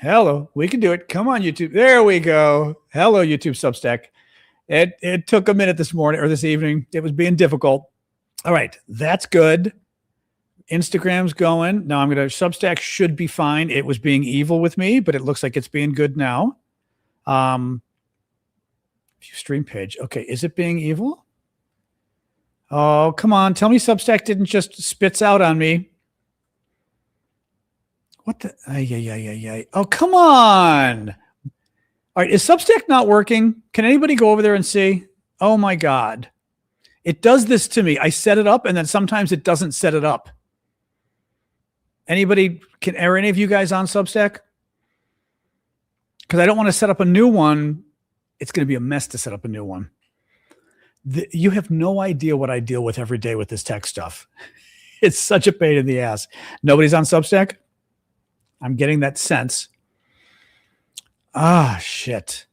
Hello. We can do it. Come on, YouTube. There we go. Hello, YouTube Substack. It took a minute this morning or this evening. It was being difficult. All right. That's good. Instagram's going. Now Substack should be fine. It was being evil with me, but it looks like it's being good now. Stream page. Okay. Is it being evil? Oh, come on. Tell me Substack didn't just spits out on me. What the? Oh, come on. All right. Is Substack not working? Can anybody go over there and see? Oh my God. It does this to me. I set it up and then sometimes it doesn't set it up. Are any of you guys on Substack? Because I don't want to set up a new one. It's going to be a mess to set up a new one. You have no idea what I deal with every day with this tech stuff. It's such a pain in the ass. Nobody's on Substack? I'm getting that sense. Ah, shit.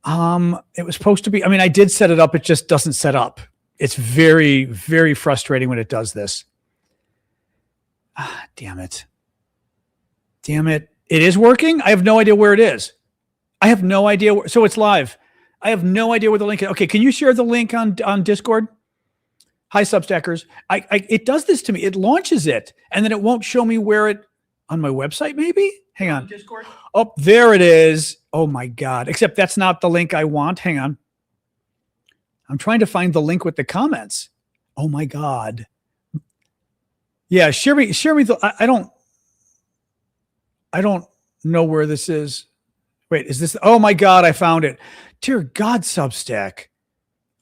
It was supposed to be, I did set it up. It just doesn't set up. It's very, very frustrating when it does this. Ah, damn it. Damn it. It is working? I have no idea where it is. I have no idea. So it's live. I have no idea where the link is. Okay, can you share the link on Discord? Hi, Substackers. It does this to me. It launches it, and then it won't show me where it, on my website maybe? Hang on. Discord? Oh, there it is. Oh, my God. Except that's not the link I want. Hang on. I'm trying to find the link with the comments. Oh, my God. Yeah, share me. I don't know where this is. Wait, is this? Oh my God, I found it. Dear God, Substack.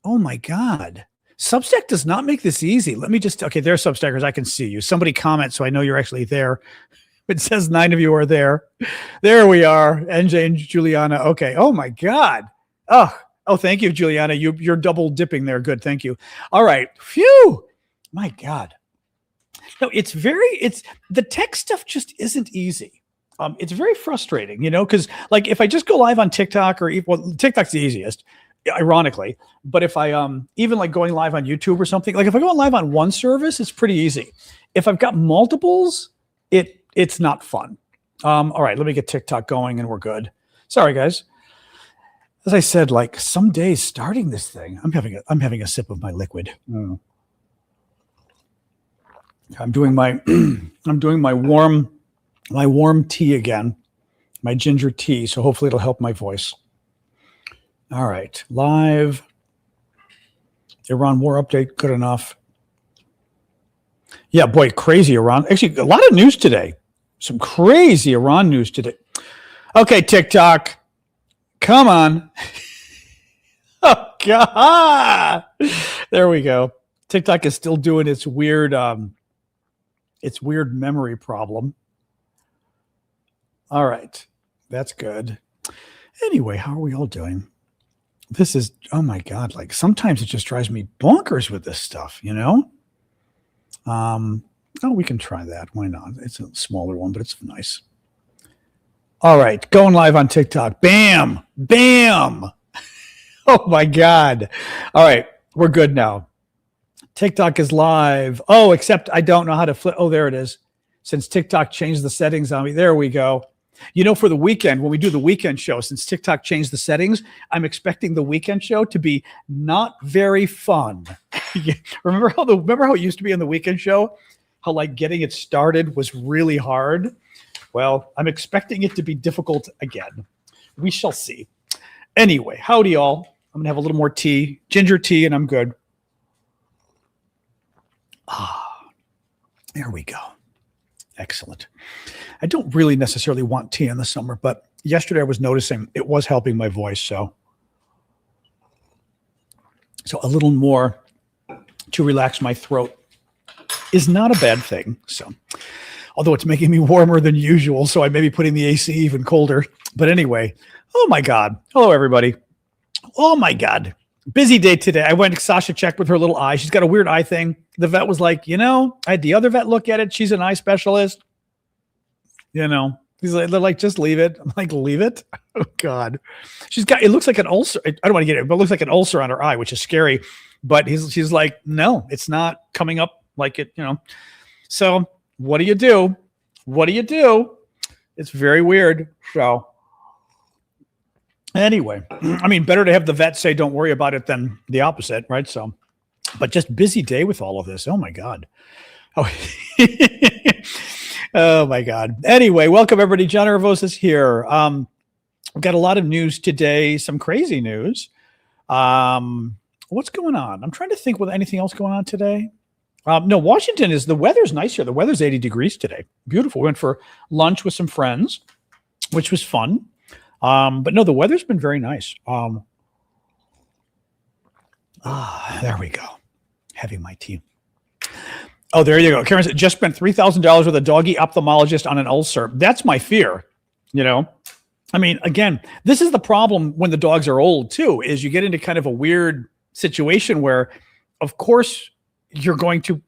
Oh my God. Substack does not make this easy. Let me just, okay, there are Substackers. I can see you. Somebody comment so I know you're actually there. It says 9 of you are there. There we are. NJ and Juliana. Okay. Oh my God. Oh, thank you, Juliana. You're double dipping there. Good. Thank you. All right. Phew. My God. No, the tech stuff just isn't easy. It's very frustrating, because like if I just go live on TikTok TikTok's the easiest, ironically. But if I even like going live on YouTube or something, like if I go live on one service, it's pretty easy. If I've got multiples, it's not fun. All right, let me get TikTok going and we're good. Sorry, guys. As I said, like some days starting this thing, I'm having a sip of my liquid. I'm doing my warm tea again, my ginger tea. So hopefully it'll help my voice. All right. Live. Iran war update. Good enough. Yeah, boy, crazy Iran. Actually, a lot of news today. Some crazy Iran news today. Okay, TikTok. Come on. Oh, God. There we go. TikTok is still doing its weird memory problem. All right. That's good. Anyway, how are we all doing? This is, oh my God, like sometimes it just drives me bonkers with this stuff, we can try that. Why not? It's a smaller one, but it's nice. All right. Going live on TikTok. Bam. Bam. Oh my God. All right. We're good now. TikTok is live. Oh, except I don't know how to flip. Oh, there it is. Since TikTok changed the settings on me. There we go. For the weekend, when we do the weekend show, since TikTok changed the settings, I'm expecting the weekend show to be not very fun. Remember how it used to be on the weekend show? How like getting it started was really hard? Well, I'm expecting it to be difficult again. We shall see. Anyway, howdy y'all. I'm going to have a little more tea, ginger tea, and I'm good. There we go. Excellent. I don't really necessarily want tea in the summer, but yesterday I was noticing it was helping my voice. So a little more to relax my throat is not a bad thing. So, although it's making me warmer than usual, so I may be putting the AC even colder. But anyway, oh my God. Hello, everybody. Oh my God. Busy day today. I went to Sasha checked with her little eye. She's got a weird eye thing. The vet was like, I had the other vet look at it. She's an eye specialist. He's like, they're like, just leave it. I'm like, leave it? Oh God. It looks like an ulcer. I don't want to get it, but it looks like an ulcer on her eye, which is scary. But she's like, no, it's not coming up like it, So what do you do? What do you do? It's very weird. So anyway, I mean, better to have the vet say, don't worry about it than the opposite, right? So, but just busy day with all of this. Oh my God. Oh, oh my God. Anyway, welcome everybody. John Aravosis here. We've got a lot of news today, some crazy news. What's going on? I'm trying to think with anything else going on today. No, Washington the weather's nice here. The weather's 80 degrees today. Beautiful. We went for lunch with some friends, which was fun. But no, the weather's been very nice. There we go. Having my tea. Oh, there you go. Karen said, just spent $3,000 with a doggy ophthalmologist on an ulcer. That's my fear. You know, I mean, again, this is the problem when the dogs are old too, is you get into kind of a weird situation where, of course, you're going to,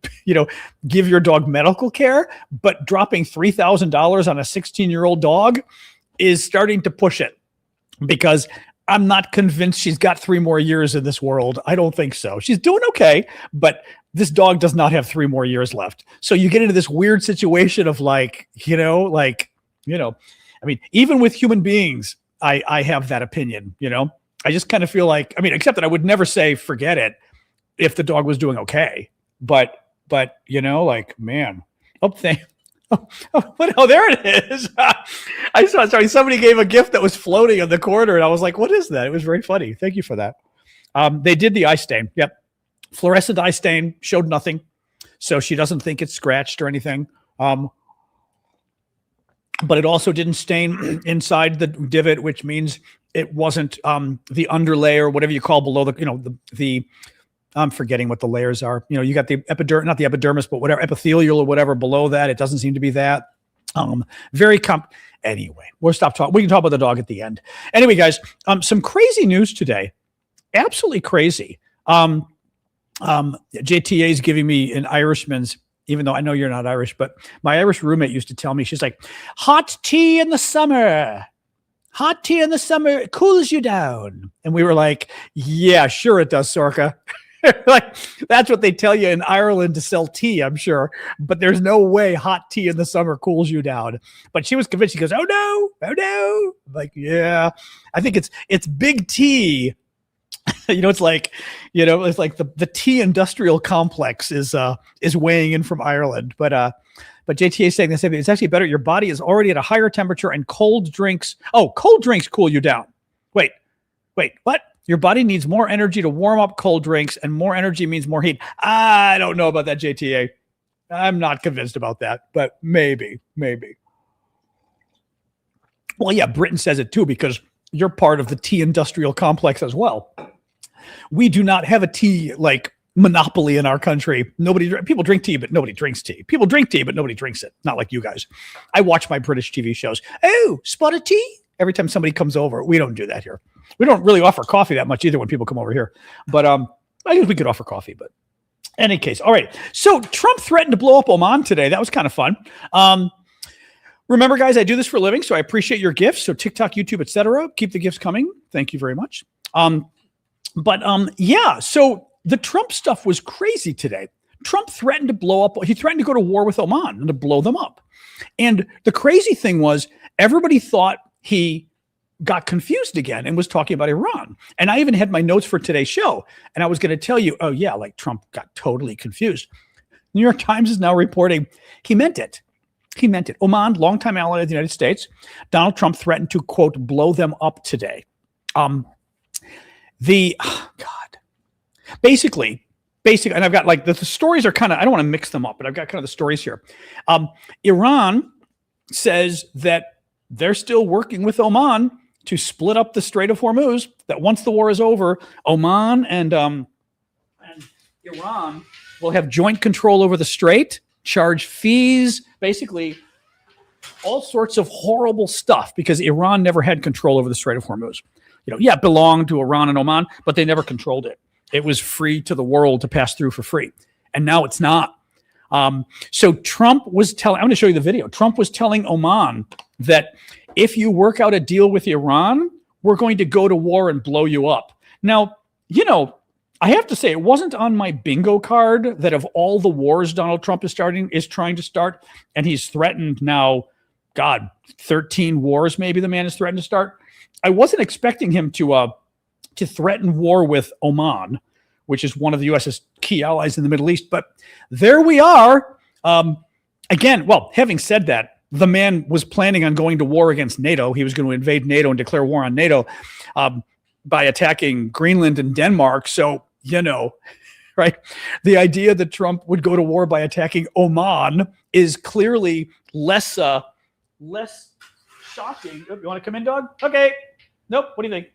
give your dog medical care, but dropping $3,000 on a 16-year-old dog is starting to push it, because I'm not convinced she's got 3 more years in this world. I don't think so. She's doing okay, but this dog does not have 3 more years left. So you get into this weird situation of I mean, even with human beings, I have that opinion, I just kind of feel like, I mean, except that I would never say, forget it if the dog was doing okay. But man, oh, there it is. I saw, somebody gave a gift that was floating in the corner, and I was like, what is that? It was very funny. Thank you for that. They did the eye stain. Yep. Fluorescent eye stain, showed nothing. So she doesn't think it's scratched or anything. But it also didn't stain inside the divot, which means it wasn't the underlay or whatever you call below the I'm forgetting what the layers are. You got the not the epidermis, but whatever, epithelial or whatever below that. It doesn't seem to be that. Anyway, we'll stop talking. We can talk about the dog at the end. Anyway, guys, some crazy news today. Absolutely crazy. JTA is giving me an Irishman's, even though I know you're not Irish, but my Irish roommate used to tell me, she's like, hot tea in the summer. Hot tea in the summer, it cools you down. And we were like, yeah, sure it does, Sorka. Like, that's what they tell you in Ireland to sell tea, I'm sure. But there's no way hot tea in the summer cools you down. But she was convinced. She goes, oh no. I'm like, yeah, I think it's big tea. It's like, it's like the tea industrial complex is weighing in from Ireland. But JTA is saying the same thing. It's actually better. Your body is already at a higher temperature, and cold drinks cool you down. Wait, what? Your body needs more energy to warm up cold drinks, and more energy means more heat. I don't know about that, JTA. I'm not convinced about that, but maybe. Well, yeah, Britain says it too, because you're part of the tea industrial complex as well. We do not have a tea monopoly in our country. People drink tea, but nobody drinks tea. People drink tea, but nobody drinks it. Not like you guys. I watch my British TV shows. Oh, spot of tea? Every time somebody comes over. We don't do that here. We don't really offer coffee that much either when people come over here. But I guess we could offer coffee, but in any case. All right. So Trump threatened to blow up Oman today. That was kind of fun. Remember, guys, I do this for a living, so I appreciate your gifts. So TikTok, YouTube, etc. Keep the gifts coming. Thank you very much. Yeah, so the Trump stuff was crazy today. Trump threatened to he threatened to go to war with Oman and to blow them up. And the crazy thing was, everybody thought he got confused again and was talking about Iran. And I even had my notes for today's show. And I was going to tell you, oh yeah, Trump got totally confused. New York Times is now reporting he meant it. Oman, longtime ally of the United States. Donald Trump threatened to, quote, blow them up today. Basically, and I've got the stories are kind of, I don't want to mix them up, but I've got kind of the stories here. Iran says that they're still working with Oman to split up the Strait of Hormuz, that once the war is over, Oman and Iran will have joint control over the strait, charge fees, basically all sorts of horrible stuff, because Iran never had control over the Strait of Hormuz. It belonged to Iran and Oman, but they never controlled it. It was free to the world to pass through for free. And now it's not. So Trump was I'm going to show you the video. Trump was telling Oman that if you work out a deal with Iran, we're going to go to war and blow you up. Now, I have to say, it wasn't on my bingo card that of all the wars Donald Trump is trying to start, and he's threatened now, God, 13 wars maybe the man has threatened to start. I wasn't expecting him to threaten war with Oman, which is one of the U.S.'s key allies in the Middle East. But there we are. Again, well, having said that, the man was planning on going to war against NATO. He was going to invade NATO and declare war on NATO by attacking Greenland and Denmark. So, right? The idea that Trump would go to war by attacking Oman is clearly less shocking. Oh, you want to come in, dog? Okay. Nope. What do you think?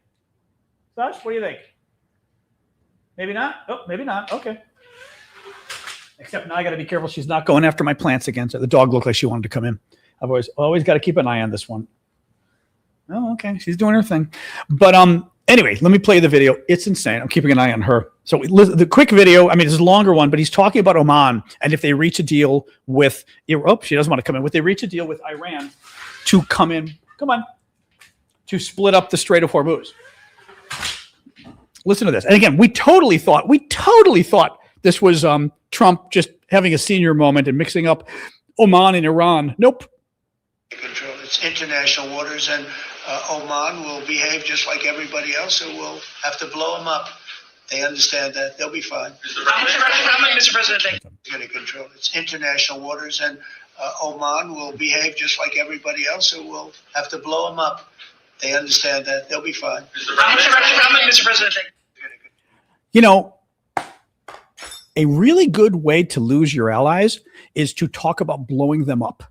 Sash, what do you think? Maybe not? Oh, maybe not. Okay. Except now I got to be careful. She's not going after my plants again. So the dog looked like she wanted to come in. I've always got to keep an eye on this one. Oh, okay. She's doing her thing. But anyway, let me play the video. It's insane. I'm keeping an eye on her. So the quick video, I mean, it's a longer one, but he's talking about Oman. And if they reach a deal with, she doesn't want to come in. If they reach a deal with Iran to come in, to split up the Strait of Hormuz. Listen to this. And again, we totally thought this was Trump just having a senior moment and mixing up Oman and Iran. Nope. Control. It's international waters, and Oman will behave just like everybody else, and we'll have to blow them up. They understand that. They'll be fine. Mr. President, thank you. Get a control. It's international waters, and Oman will behave just like everybody else, and we'll have to blow them up. They understand that. They'll be fine. Mr. President, thank you. A really good way to lose your allies is to talk about blowing them up.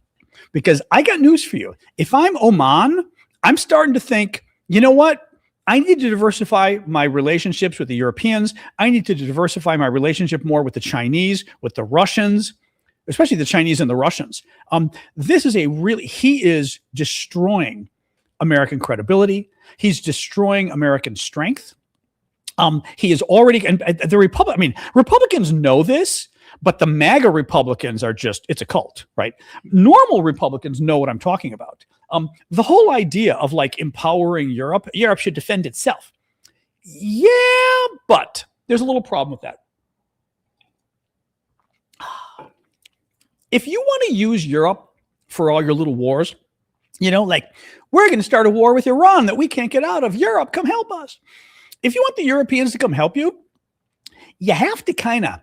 Because I got news for you. If I'm Oman, I'm starting to think, you know what? I need to diversify my relationships with the Europeans. I need to diversify my relationship more with the Chinese, with the Russians, especially the Chinese and the Russians. This is he is destroying American credibility. He's destroying American strength. He is already, and Republicans know this, but the MAGA Republicans are it's a cult, right? Normal Republicans know what I'm talking about. The whole idea of empowering Europe should defend itself. Yeah, but there's a little problem with that. If you want to use Europe for all your little wars, we're going to start a war with Iran that we can't get out of. Europe, come help us. If you want the Europeans to come help you, you have to kind of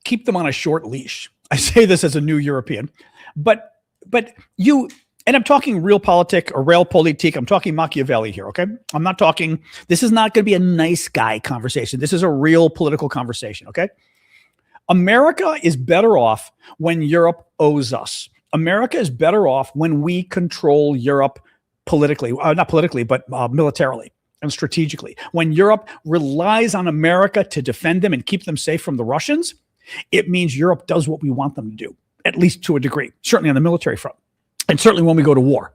keep them on a short leash. I say this as a new European, but you, and I'm talking realpolitik or realpolitik. I'm talking Machiavelli here, okay? I'm not talking, this is not going to be a nice guy conversation. This is a real political conversation, okay? America is better off when Europe owes us. America is better off when we control Europe politically, not politically, but militarily and strategically. When Europe relies on America to defend them and keep them safe from the Russians, it means Europe does what we want them to do, at least to a degree, certainly on the military front, and certainly when we go to war.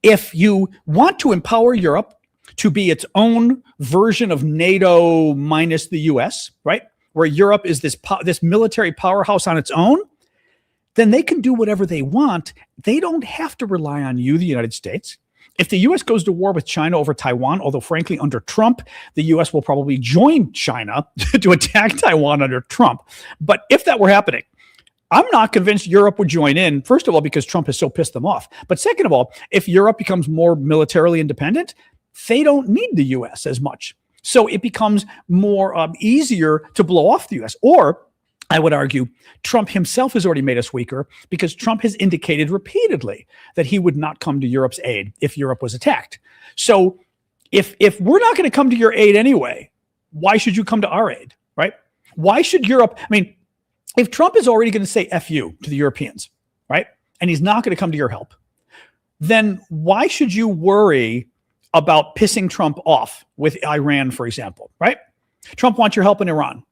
If you want to empower Europe to be its own version of NATO minus the US, right, where Europe is this military powerhouse on its own, then they can do whatever they want. They don't have to rely on you, the United States. If the U.S. goes to war with China over Taiwan, although frankly under Trump, the U.S. will probably join China to attack Taiwan under Trump. But if that were happening, I'm not convinced Europe would join in, first of all, because Trump has so pissed them off. But second of all, if Europe becomes more militarily independent, they don't need the U.S. as much. So it becomes more easier to blow off the U.S. Or I would argue Trump himself has already made us weaker because Trump has indicated repeatedly that he would not come to Europe's aid if Europe was attacked. So if we're not going to come to your aid anyway, why should you come to our aid, right? Why should Europe, if Trump is already going to say F you to the Europeans, right? And he's not going to come to your help, then why should you worry about pissing Trump off with Iran, for example, right? Trump wants your help in Iran.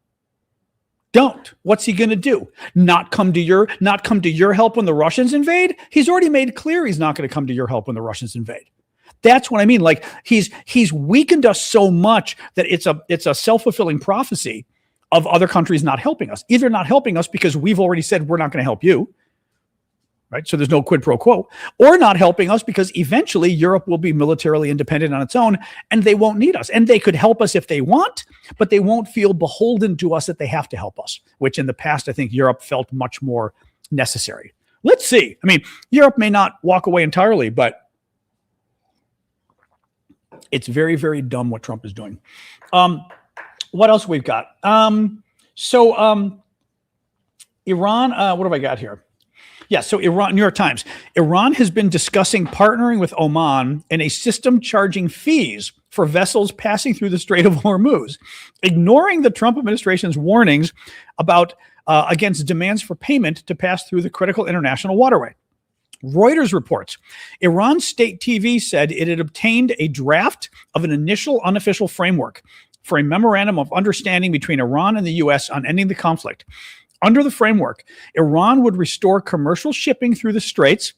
Don't. What's he going to do? Not come to your help when the Russians invade? He's already made clear he's not going to come to your help when the Russians invade. That's what I mean. He's weakened us so much that it's a self-fulfilling prophecy of other countries not helping us. Either not helping us because we've already said we're not going to help you, right? So there's no quid pro quo, or not helping us because eventually Europe will be militarily independent on its own and they won't need us. And they could help us if they want, but they won't feel beholden to us that they have to help us, which in the past, I think Europe felt much more necessary. Let's see. I mean, Europe may not walk away entirely, but it's very, very dumb what Trump is doing. What else we've got? Iran, what have I got here? Yeah, so Iran, New York Times. Iran has been discussing partnering with Oman in a system charging fees for vessels passing through the Strait of Hormuz, ignoring the Trump administration's warnings about against demands for payment to pass through the critical international waterway. Reuters reports Iran state TV said it had obtained a draft of an initial unofficial framework for a memorandum of understanding between Iran and the U.S. on ending the conflict. Under the framework, Iran would restore commercial shipping through the straits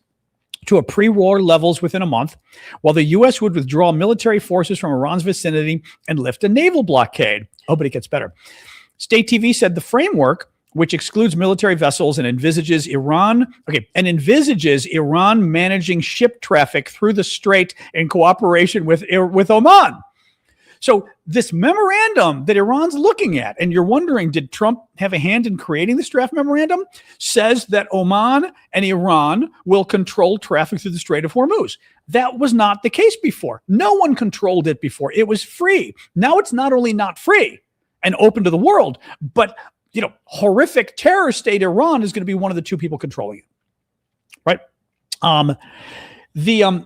to a pre-war levels within a month, while the U.S. would withdraw military forces from Iran's vicinity and lift a naval blockade. Oh, but it gets better. State TV said the framework, which excludes military vessels and envisages Iran managing ship traffic through the strait in cooperation with Oman. So this memorandum that Iran's looking at, and you're wondering, did Trump have a hand in creating this draft memorandum, says that Oman and Iran will control traffic through the Strait of Hormuz. That was not the case before. No one controlled it before. It was free. Now it's not only not free and open to the world, but horrific terror state Iran is going to be one of the two people controlling it. Right? The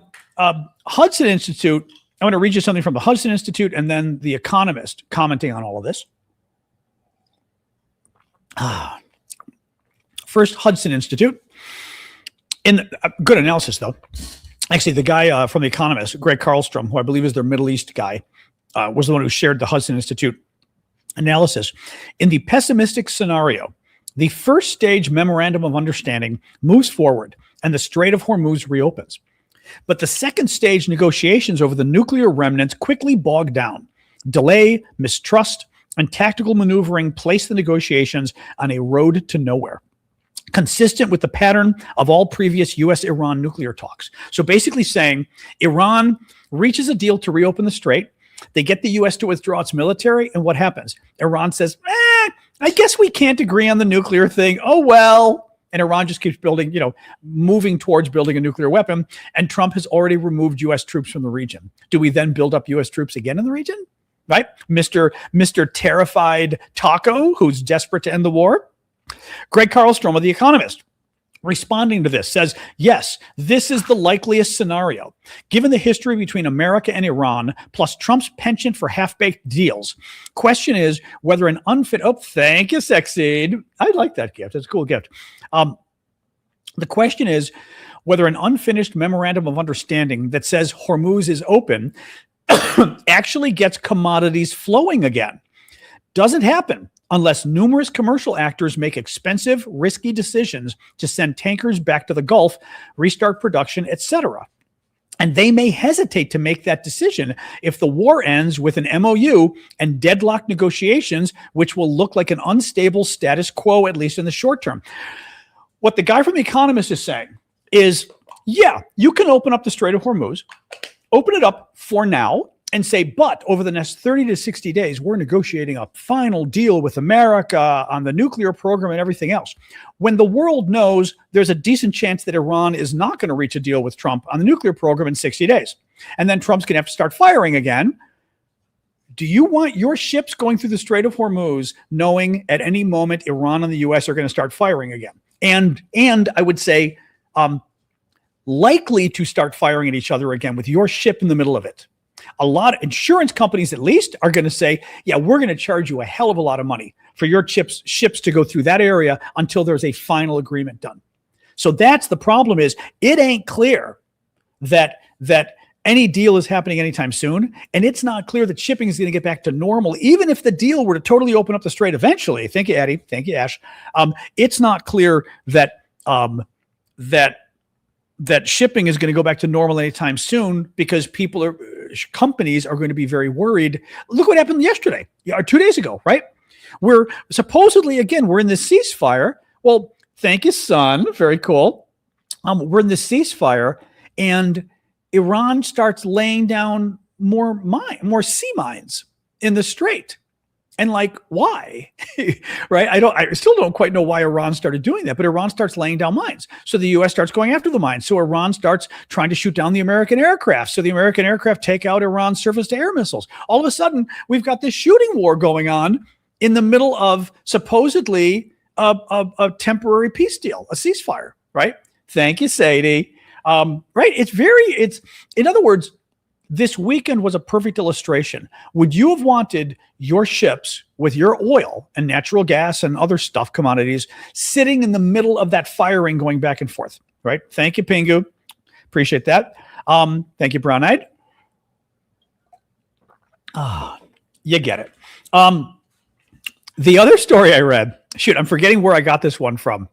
Hudson Institute, I want to read you something from the Hudson Institute and then The Economist commenting on all of this. First, Hudson Institute. Good analysis, though. Actually, the guy from The Economist, Greg Carlstrom, who I believe is their Middle East guy, was the one who shared the Hudson Institute analysis. In the pessimistic scenario, the first stage memorandum of understanding moves forward and the Strait of Hormuz reopens. But the second stage negotiations over the nuclear remnants quickly bog down. Delay, mistrust, and tactical maneuvering place the negotiations on a road to nowhere, consistent with the pattern of all previous U.S.-Iran nuclear talks. So basically saying Iran reaches a deal to reopen the strait. They get the U.S. to withdraw its military, and what happens? Iran says, I guess we can't agree on the nuclear thing. Oh, well. And Iran just keeps building, moving towards building a nuclear weapon. And Trump has already removed U.S. troops from the region. Do we then build up U.S. troops again in the region? Right? Mr. Terrified Taco, who's desperate to end the war. Greg Carlstrom of The Economist, responding to this, says, yes, this is the likeliest scenario. Given the history between America and Iran, plus Trump's penchant for half-baked deals, question is whether an thank you, Sexseed. I like that gift. It's a cool gift. The question is whether an unfinished memorandum of understanding that says Hormuz is open actually gets commodities flowing again. Doesn't happen unless numerous commercial actors make expensive, risky decisions to send tankers back to the Gulf, restart production, etc. And they may hesitate to make that decision if the war ends with an MOU and deadlock negotiations, which will look like an unstable status quo, at least in the short term. What the guy from The Economist is saying is, yeah, you can open up the Strait of Hormuz, open it up for now, and say, but over the next 30 to 60 days, we're negotiating a final deal with America on the nuclear program and everything else. When the world knows there's a decent chance that Iran is not going to reach a deal with Trump on the nuclear program in 60 days. And then Trump's going to have to start firing again. Do you want your ships going through the Strait of Hormuz knowing at any moment Iran and the U.S. are going to start firing again? And I would say likely to start firing at each other again with your ship in the middle of it. A lot of insurance companies, at least, are going to say, yeah, we're going to charge you a hell of a lot of money for your ships to go through that area until there's a final agreement done. So that's the problem, is it ain't clear that any deal is happening anytime soon. And it's not clear that shipping is going to get back to normal, even if the deal were to totally open up the strait eventually. Thank you, Addie. Thank you, Ash. It's not clear that that shipping is going to go back to normal anytime soon, because companies are going to be very worried. Look what happened yesterday or 2 days ago, right? We're supposedly, again, we're in this ceasefire. Well, thank you, son. Very cool. We're in this ceasefire, and Iran starts laying down more sea mines in the strait. And like, why? Right? I still don't quite know why Iran started doing that, but Iran starts laying down mines. So the US starts going after the mines. So Iran starts trying to shoot down the American aircraft. So the American aircraft take out Iran's surface to air missiles. All of a sudden, we've got this shooting war going on in the middle of supposedly a temporary peace deal, a ceasefire, right? Thank you, Sadie. Right? It's in other words, this weekend was a perfect illustration. Would you have wanted your ships with your oil and natural gas and other stuff, commodities, sitting in the middle of that firing going back and forth, right? Thank you, Pingu. Appreciate that. Thank you, Brown Eyed. You get it. The other story I read, I'm forgetting where I got this one from.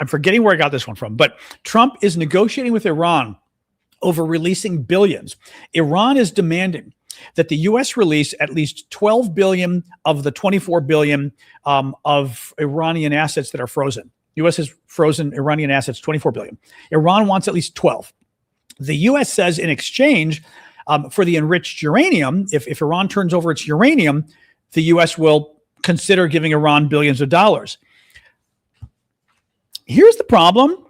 But Trump is negotiating with Iran over releasing billions. Iran is demanding that the U.S. release at least 12 billion of the 24 billion of Iranian assets that are frozen. U.S. has frozen Iranian assets, 24 billion. Iran wants at least 12. The U.S. says in exchange for the enriched uranium, if Iran turns over its uranium, the U.S. will consider giving Iran billions of dollars. Here's the problem.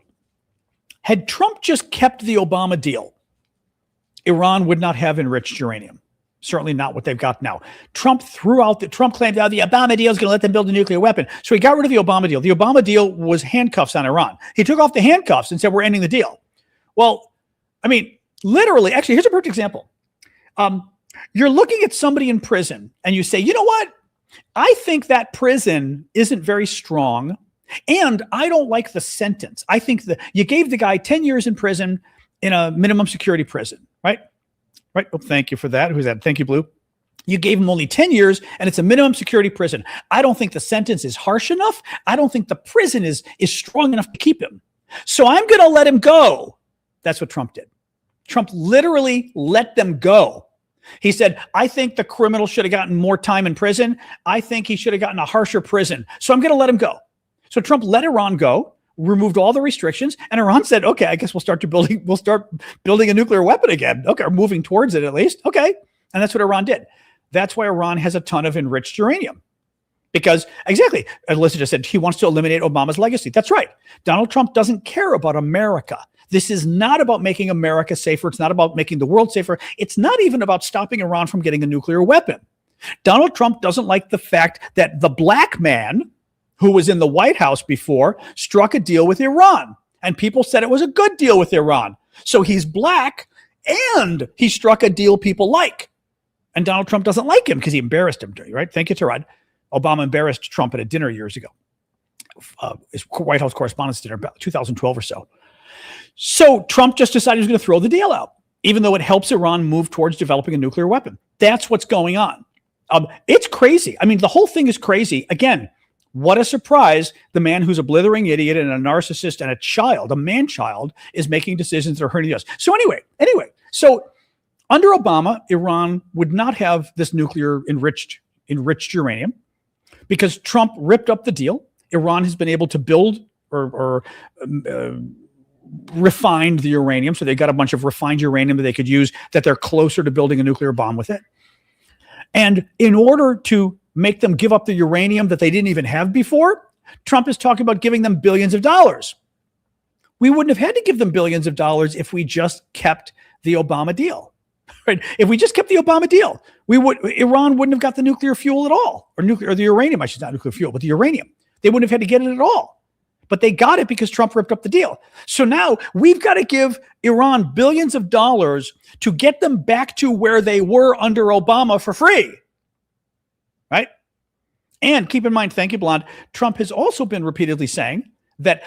Had Trump just kept the Obama deal, Iran would not have enriched uranium. Certainly not what they've got now. Trump claimed the Obama deal is going to let them build a nuclear weapon. So he got rid of the Obama deal. The Obama deal was handcuffs on Iran. He took off the handcuffs and said, we're ending the deal. Well, I mean, literally, actually, here's a perfect example. You're looking at somebody in prison and you say, you know what? I think that prison isn't very strong. And I don't like the sentence. I think that you gave the guy 10 years in prison in a minimum security prison, right? Right. Oh, thank you for that. Who's that? Thank you, Blue. You gave him only 10 years and it's a minimum security prison. I don't think the sentence is harsh enough. I don't think the prison is strong enough to keep him. So I'm going to let him go. That's what Trump did. Trump literally let them go. He said, I think the criminal should have gotten more time in prison. I think he should have gotten a harsher prison. So I'm going to let him go. So Trump let Iran go, removed all the restrictions, and Iran said, okay, I guess we'll start building a nuclear weapon again. Okay, or moving towards it at least. Okay. And that's what Iran did. That's why Iran has a ton of enriched uranium. Because exactly, as Alyssa just said, he wants to eliminate Obama's legacy. That's right. Donald Trump doesn't care about America. This is not about making America safer. It's not about making the world safer. It's not even about stopping Iran from getting a nuclear weapon. Donald Trump doesn't like the fact that the black man who was in the White House before struck a deal with Iran. And people said it was a good deal with Iran. So he's black and he struck a deal people like. And Donald Trump doesn't like him because he embarrassed him, right? Thank you, Tarad. Obama embarrassed Trump at a dinner years ago. His White House Correspondents' Dinner, about 2012 or so. So Trump just decided he was going to throw the deal out, even though it helps Iran move towards developing a nuclear weapon. That's what's going on. It's crazy. I mean, the whole thing is crazy. Again, what a surprise. The man who's a blithering idiot and a narcissist and a man-child, is making decisions that are hurting us. So anyway, so under Obama, Iran would not have this nuclear enriched uranium because Trump ripped up the deal. Iran has been able to build or refined the uranium. So they got a bunch of refined uranium that they could use, that they're closer to building a nuclear bomb with it. And in order to make them give up the uranium that they didn't even have before, Trump is talking about giving them billions of dollars. We wouldn't have had to give them billions of dollars if we just kept the Obama deal. Right? If we just kept the Obama deal, Iran wouldn't have got the nuclear fuel at all, or the uranium. I should not nuclear fuel, but the uranium. They wouldn't have had to get it at all. But they got it because Trump ripped up the deal. So now we've got to give Iran billions of dollars to get them back to where they were under Obama for free. Right? And keep in mind, thank you, Blonde, Trump has also been repeatedly saying that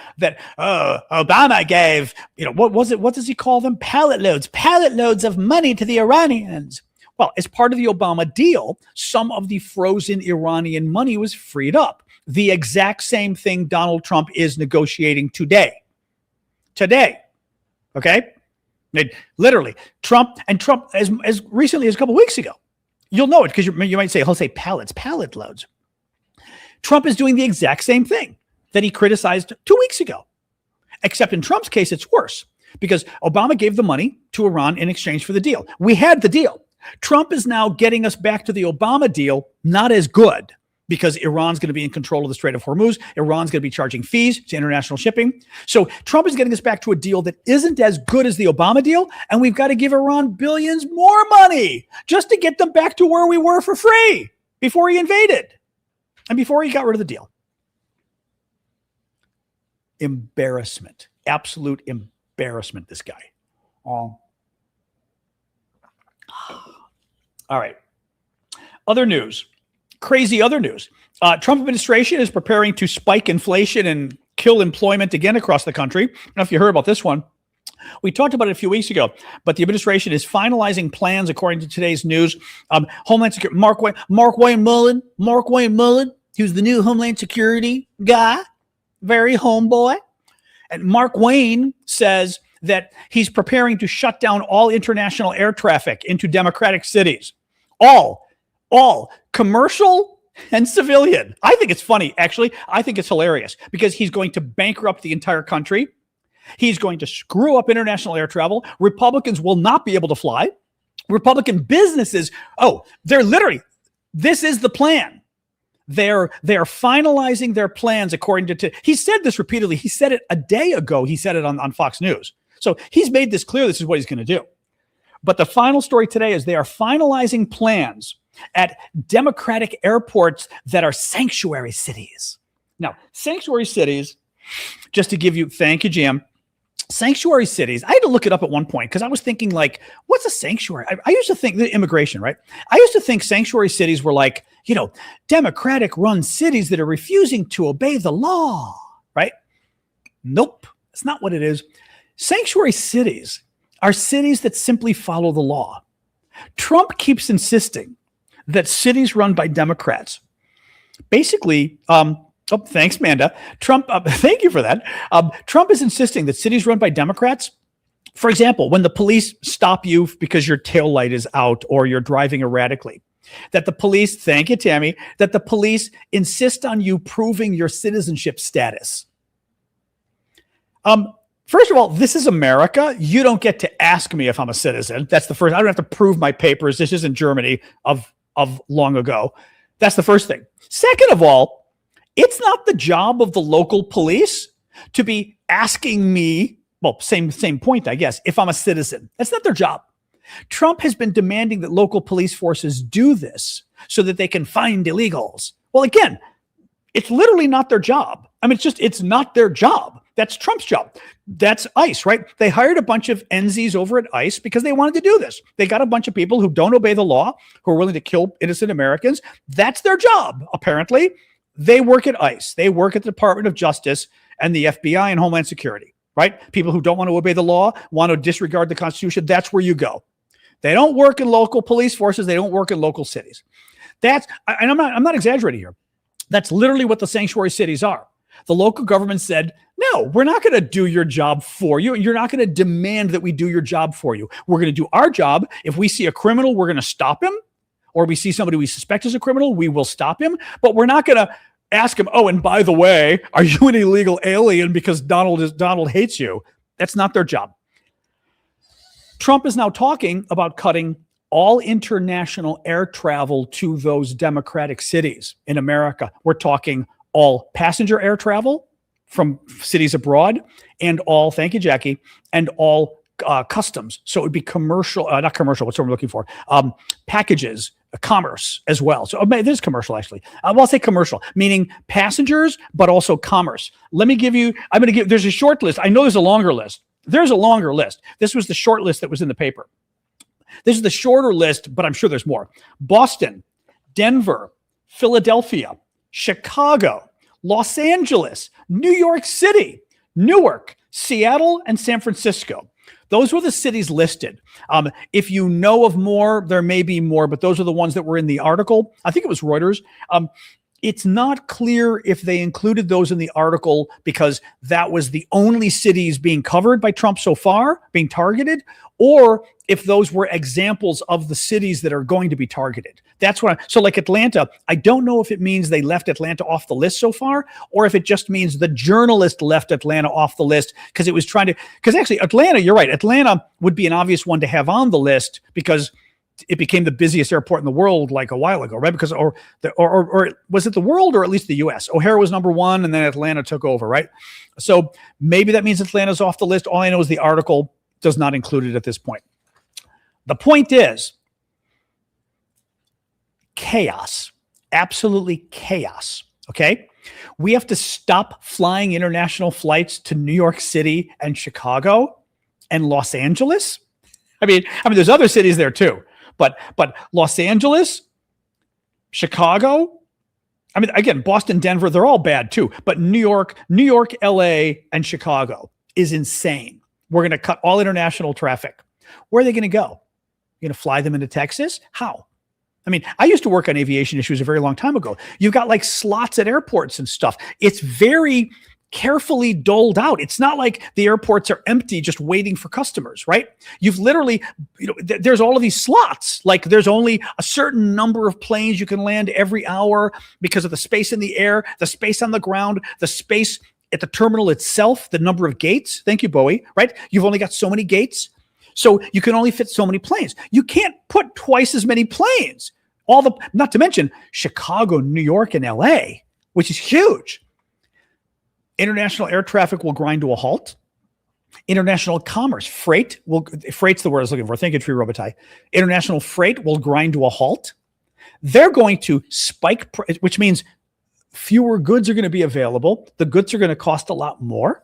Obama gave, what was it? What does he call them? Pallet loads of money to the Iranians. Well, as part of the Obama deal, some of the frozen Iranian money was freed up. The exact same thing Donald Trump is negotiating today. Okay? Literally, Trump, as recently as a couple of weeks ago, you'll know it because you might say, he'll say pallet loads. Trump is doing the exact same thing that he criticized 2 weeks ago. Except in Trump's case, it's worse because Obama gave the money to Iran in exchange for the deal. We had the deal. Trump is now getting us back to the Obama deal, not as good. because Iran's going to be in control of the Strait of Hormuz. Iran's going to be charging fees to international shipping. So Trump is getting us back to a deal that isn't as good as the Obama deal, and we've got to give Iran billions more money just to get them back to where we were for free before he invaded and before he got rid of the deal. Embarrassment. Absolute embarrassment, this guy. All right. Other news. Crazy other news. Trump administration is preparing to spike inflation and kill employment again across the country. I don't know if you heard about this one. We talked about it a few weeks ago, but the administration is finalizing plans, according to today's news. Homeland Security, Mark Wayne Mullen, who's the new Homeland Security guy, very homeboy. And Mark Wayne says that he's preparing to shut down all international air traffic into Democratic cities. All commercial and civilian. I think it's funny, actually. I think it's hilarious because he's going to bankrupt the entire country. He's going to screw up international air travel. Republicans will not be able to fly. Republican businesses, this is the plan. They're finalizing their plans according to he said this repeatedly. He said it a day ago. He said it on Fox News. So he's made this clear. This is what he's going to do. But the final story today is they are finalizing plans at Democratic airports that are sanctuary cities. Now, sanctuary cities, just to give you, thank you, Jim. Sanctuary cities, I had to look it up at one point because I was thinking, like, what's a sanctuary? I used to think the immigration, right? I used to think sanctuary cities were like, Democratic run cities that are refusing to obey the law, right? Nope, that's not what it is. Sanctuary cities are cities that simply follow the law. Trump keeps insisting that cities run by Democrats basically, thanks, Manda. Trump, thank you for that. Trump is insisting that cities run by Democrats. For example, when the police stop you because your taillight is out or you're driving erratically, that the police, thank you, Tammy, that the police insist on you proving your citizenship status. First of all, this is America. You don't get to ask me if I'm a citizen. That's the first. I don't have to prove my papers. This isn't Germany of long ago. That's the first thing. Second of all, it's not the job of the local police to be asking me, well, same point, I guess, if I'm a citizen. That's not their job. Trump has been demanding that local police forces do this so that they can find illegals. Well, again, it's literally not their job. I mean, it's not their job. That's Trump's job. That's ICE, right? They hired a bunch of NZs over at ICE because they wanted to do this. They got a bunch of people who don't obey the law, who are willing to kill innocent Americans. That's their job, apparently. They work at ICE. They work at the Department of Justice and the FBI and Homeland Security, right? People who don't want to obey the law, want to disregard the Constitution, that's where you go. They don't work in local police forces. They don't work in local cities. And I'm not exaggerating here. That's literally what the sanctuary cities are. The local government said, no, we're not going to do your job for you. You're not going to demand that we do your job for you. We're going to do our job. If we see a criminal, we're going to stop him. Or we see somebody we suspect is a criminal, we will stop him. But we're not going to ask him, oh, and by the way, are you an illegal alien because Donald hates you? That's not their job. Trump is now talking about cutting all international air travel to those Democratic cities in America. We're talking all passenger air travel from cities abroad and all, thank you, Jackie, and all customs. So it would be commercial, not commercial, what's what we're looking for? Packages, commerce as well. So it is commercial, actually. I'll say commercial, meaning passengers, but also commerce. There's a short list. I know there's a longer list. There's a longer list. This was the short list that was in the paper. This is the shorter list, but I'm sure there's more. Boston, Denver, Philadelphia, Chicago, Los Angeles, New York City, Newark, Seattle, and San Francisco. Those were the cities listed. If you know of more, there may be more, but those are the ones that were in the article. I think it was Reuters. It's not clear if they included those in the article because that was the only cities being covered by Trump so far, being targeted, or if those were examples of the cities that are going to be targeted. That's what so like Atlanta, I don't know if it means they left Atlanta off the list so far, or if it just means the journalist left Atlanta off the list because it was because actually Atlanta, you're right, Atlanta would be an obvious one to have on the list because it became the busiest airport in the world like a while ago, right? Because or was it the world or at least the U.S.? O'Hare was number one, and then Atlanta took over, right? So maybe that means Atlanta's off the list. All I know is the article does not include it at this point. The point is chaos, absolutely chaos. Okay, we have to stop flying international flights to New York City and Chicago and Los Angeles. I mean, there's other cities there too. But Los Angeles, Chicago, I mean, again, Boston, Denver, they're all bad too. But New York, LA, and Chicago is insane. We're going to cut all international traffic. Where are they going to go? You're going to fly them into Texas? How? I mean, I used to work on aviation issues a very long time ago. You've got like slots at airports and stuff. It's very carefully doled out. It's not like the airports are empty just waiting for customers, right? You've literally, there's all of these slots. Like there's only a certain number of planes you can land every hour because of the space in the air, the space on the ground, the space at the terminal itself, the number of gates. Thank you, Bowie, right? You've only got so many gates. So you can only fit so many planes. You can't put twice as many planes. Not to mention Chicago, New York, and LA, which is huge. International air traffic will grind to a halt. International commerce, freight's the word I was looking for. Thank you, Tree Robitaille. International freight will grind to a halt. They're going to spike, which means fewer goods are going to be available. The goods are going to cost a lot more.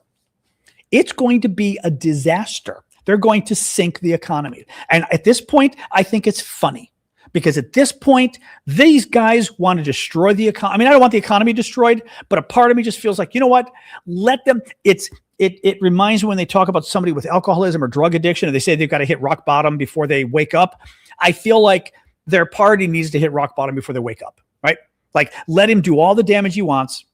It's going to be a disaster. They're going to sink the economy. And at this point, I think it's funny. Because at this point, these guys want to destroy the economy. I mean, I don't want the economy destroyed, but a part of me just feels like, you know what? Let them. It reminds me when they talk about somebody with alcoholism or drug addiction, and they say they've got to hit rock bottom before they wake up. I feel like their party needs to hit rock bottom before they wake up, right? Like, let him do all the damage he wants,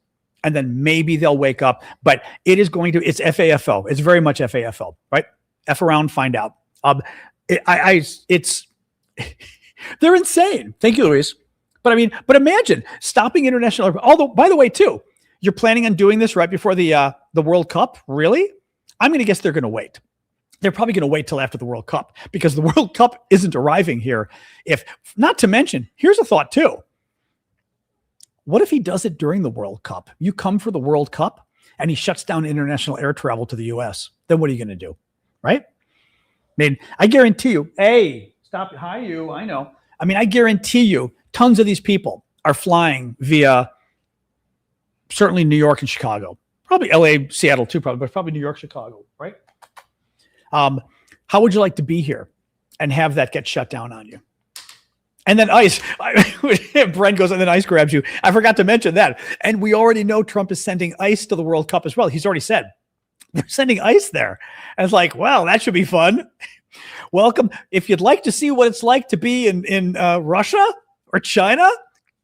and then maybe they'll wake up. But it's FAFO. It's very much FAFO, right? F around, find out. They're insane. Thank you, Luis. But imagine stopping international. Although, by the way, too, you're planning on doing this right before the World Cup. Really? I'm going to guess they're going to wait. They're probably going to wait till after the World Cup because the World Cup isn't arriving here. If not to mention, here's a thought too. What if he does it during the World Cup? You come for the World Cup and he shuts down international air travel to the U.S. Then what are you going to do? Right? I mean, I guarantee you. Hey. Stop. Hi, you. I know. I mean, I guarantee you tons of these people are flying via certainly New York and Chicago, probably LA, Seattle too, but probably New York, Chicago, right? How would you like to be here and have that get shut down on you? And then ICE, Brent goes and then ICE grabs you. I forgot to mention that. And we already know Trump is sending ICE to the World Cup as well. He's already said, we're sending ICE there. And it's like, well, that should be fun. Welcome. If you'd like to see what it's like to be in Russia or China,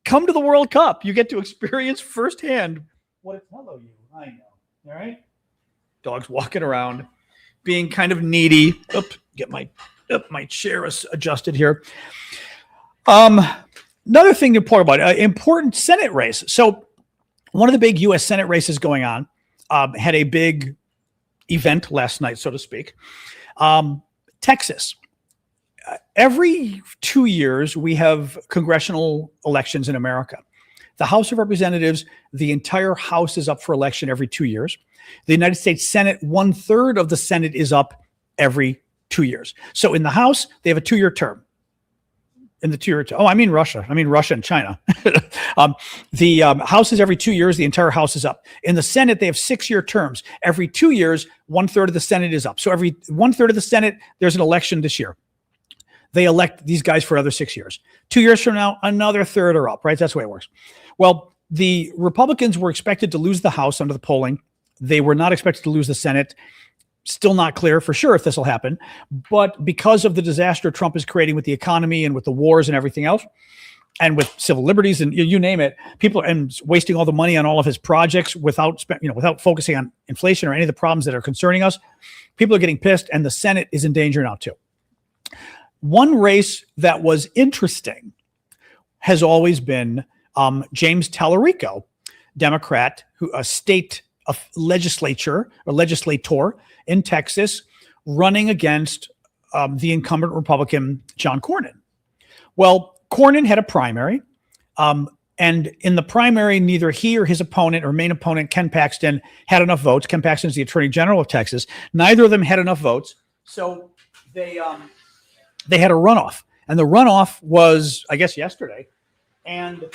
come to the World Cup. You get to experience firsthand what it's. Hello, you. I know. All right. Dogs walking around, being kind of needy. Get my chair adjusted here. Another thing to report about important Senate race. So one of the big U.S. Senate races going on had a big event last night, so to speak. Texas. Every 2 years, we have congressional elections in America. The House of Representatives, the entire House is up for election every 2 years. The United States Senate, 1/3 of the Senate is up every 2 years. So in the House, they have a 2-year term. In the 2-year term. Oh, I mean Russia. I mean Russia and China. The House is every 2 years. The entire House is up. In the Senate, they have 6-year terms. Every 2 years, 1/3 of the Senate is up. So every 1/3 of the Senate, there's an election this year. They elect these guys for another 6 years. 2 years from now, another third are up, right? That's the way it works. Well, the Republicans were expected to lose the House under the polling. They were not expected to lose the Senate. Still not clear for sure if this will happen. But because of the disaster Trump is creating with the economy and with the wars and everything else, and with civil liberties and you name it, people and wasting all the money on all of his projects without focusing on inflation or any of the problems that are concerning us, people are getting pissed, and the Senate is in danger now too. One race that was interesting has always been James Talarico, Democrat, a state legislator in Texas, running against the incumbent Republican John Cornyn. Well, Cornyn had a primary. And in the primary, neither he or his opponent or main opponent, Ken Paxton, had enough votes. Ken Paxton is the Attorney General of Texas. Neither of them had enough votes. So they had a runoff. And the runoff was, I guess, yesterday. And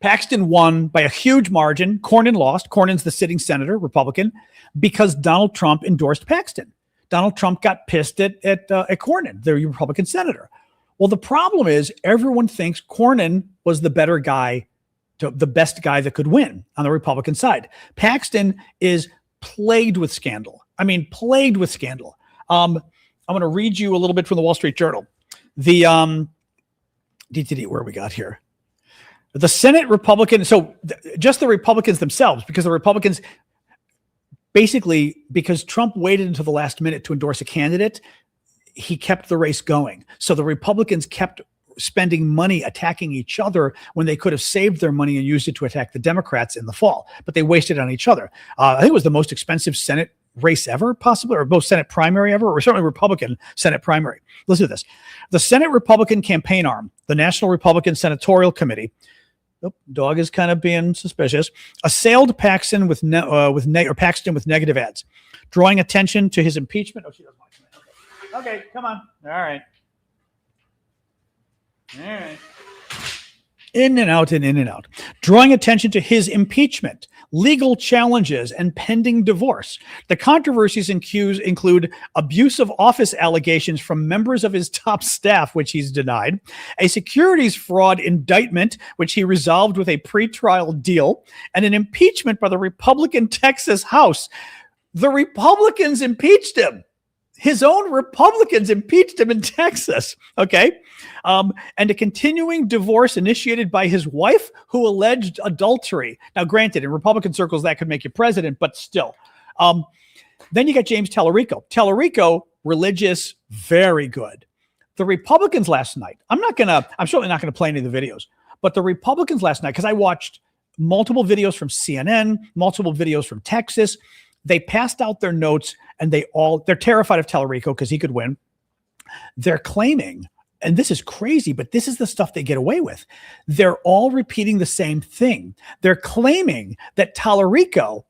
Paxton won by a huge margin. Cornyn lost. Cornyn's the sitting senator, Republican, because Donald Trump endorsed Paxton. Donald Trump got pissed at Cornyn, the Republican senator. Well, the problem is everyone thinks Cornyn was the better guy, the best guy that could win on the Republican side. Paxton is plagued with scandal. I mean, plagued with scandal. I'm going to read you a little bit from the Wall Street Journal. The where we got here. The Senate Republican, so just the Republicans themselves, because the Republicans basically, because Trump waited until the last minute to endorse a candidate, he kept the race going. So the Republicans kept spending money attacking each other when they could have saved their money and used it to attack the Democrats in the fall, but they wasted it on each other. I think it was the most expensive Senate race ever, possibly, or most Senate primary ever, or certainly Republican Senate primary. Listen to this. The Senate Republican campaign arm, the National Republican Senatorial Committee, dog is kind of being suspicious, assailed Paxton with negative ads, drawing attention to his impeachment. Oh, she doesn't want to. Okay, come on. All right. In and out and in and out. Drawing attention to his impeachment, legal challenges, and pending divorce. The controversies include abuse of office allegations from members of his top staff, which he's denied, a securities fraud indictment, which he resolved with a pretrial deal, and an impeachment by the Republican Texas House. The Republicans impeached him. His own Republicans impeached him in Texas, okay? And a continuing divorce initiated by his wife who alleged adultery. Now, granted, in Republican circles, that could make you president, but still. Then you got James Talarico. Talarico, religious, very good. The Republicans last night, I'm certainly not going to play any of the videos, but the Republicans last night, because I watched multiple videos from CNN, multiple videos from Texas, they passed out their notes and they're terrified of Talarico because he could win. They're claiming, and this is crazy, but this is the stuff they get away with. They're all repeating the same thing. They're claiming that Talarico,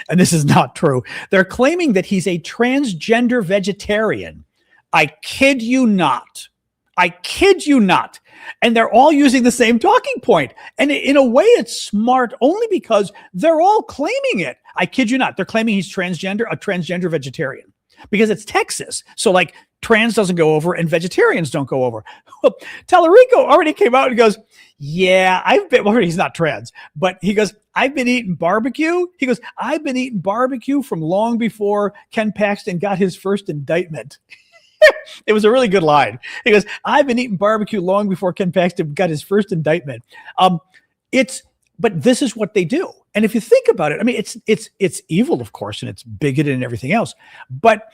and this is not true, they're claiming that he's a transgender vegetarian. I kid you not. I kid you not. And they're all using the same talking point. And in a way, it's smart only because they're all claiming it. I kid you not. They're claiming he's a transgender vegetarian, because it's Texas. So like trans doesn't go over and vegetarians don't go over. Talarico already came out and goes, yeah, he's not trans, but he goes, I've been eating barbecue. He goes, I've been eating barbecue from long before Ken Paxton got his first indictment. It was a really good line. He goes, I've been eating barbecue long before Ken Paxton got his first indictment. But this is what they do. And if you think about it, I mean, it's evil, of course, and it's bigoted and everything else. But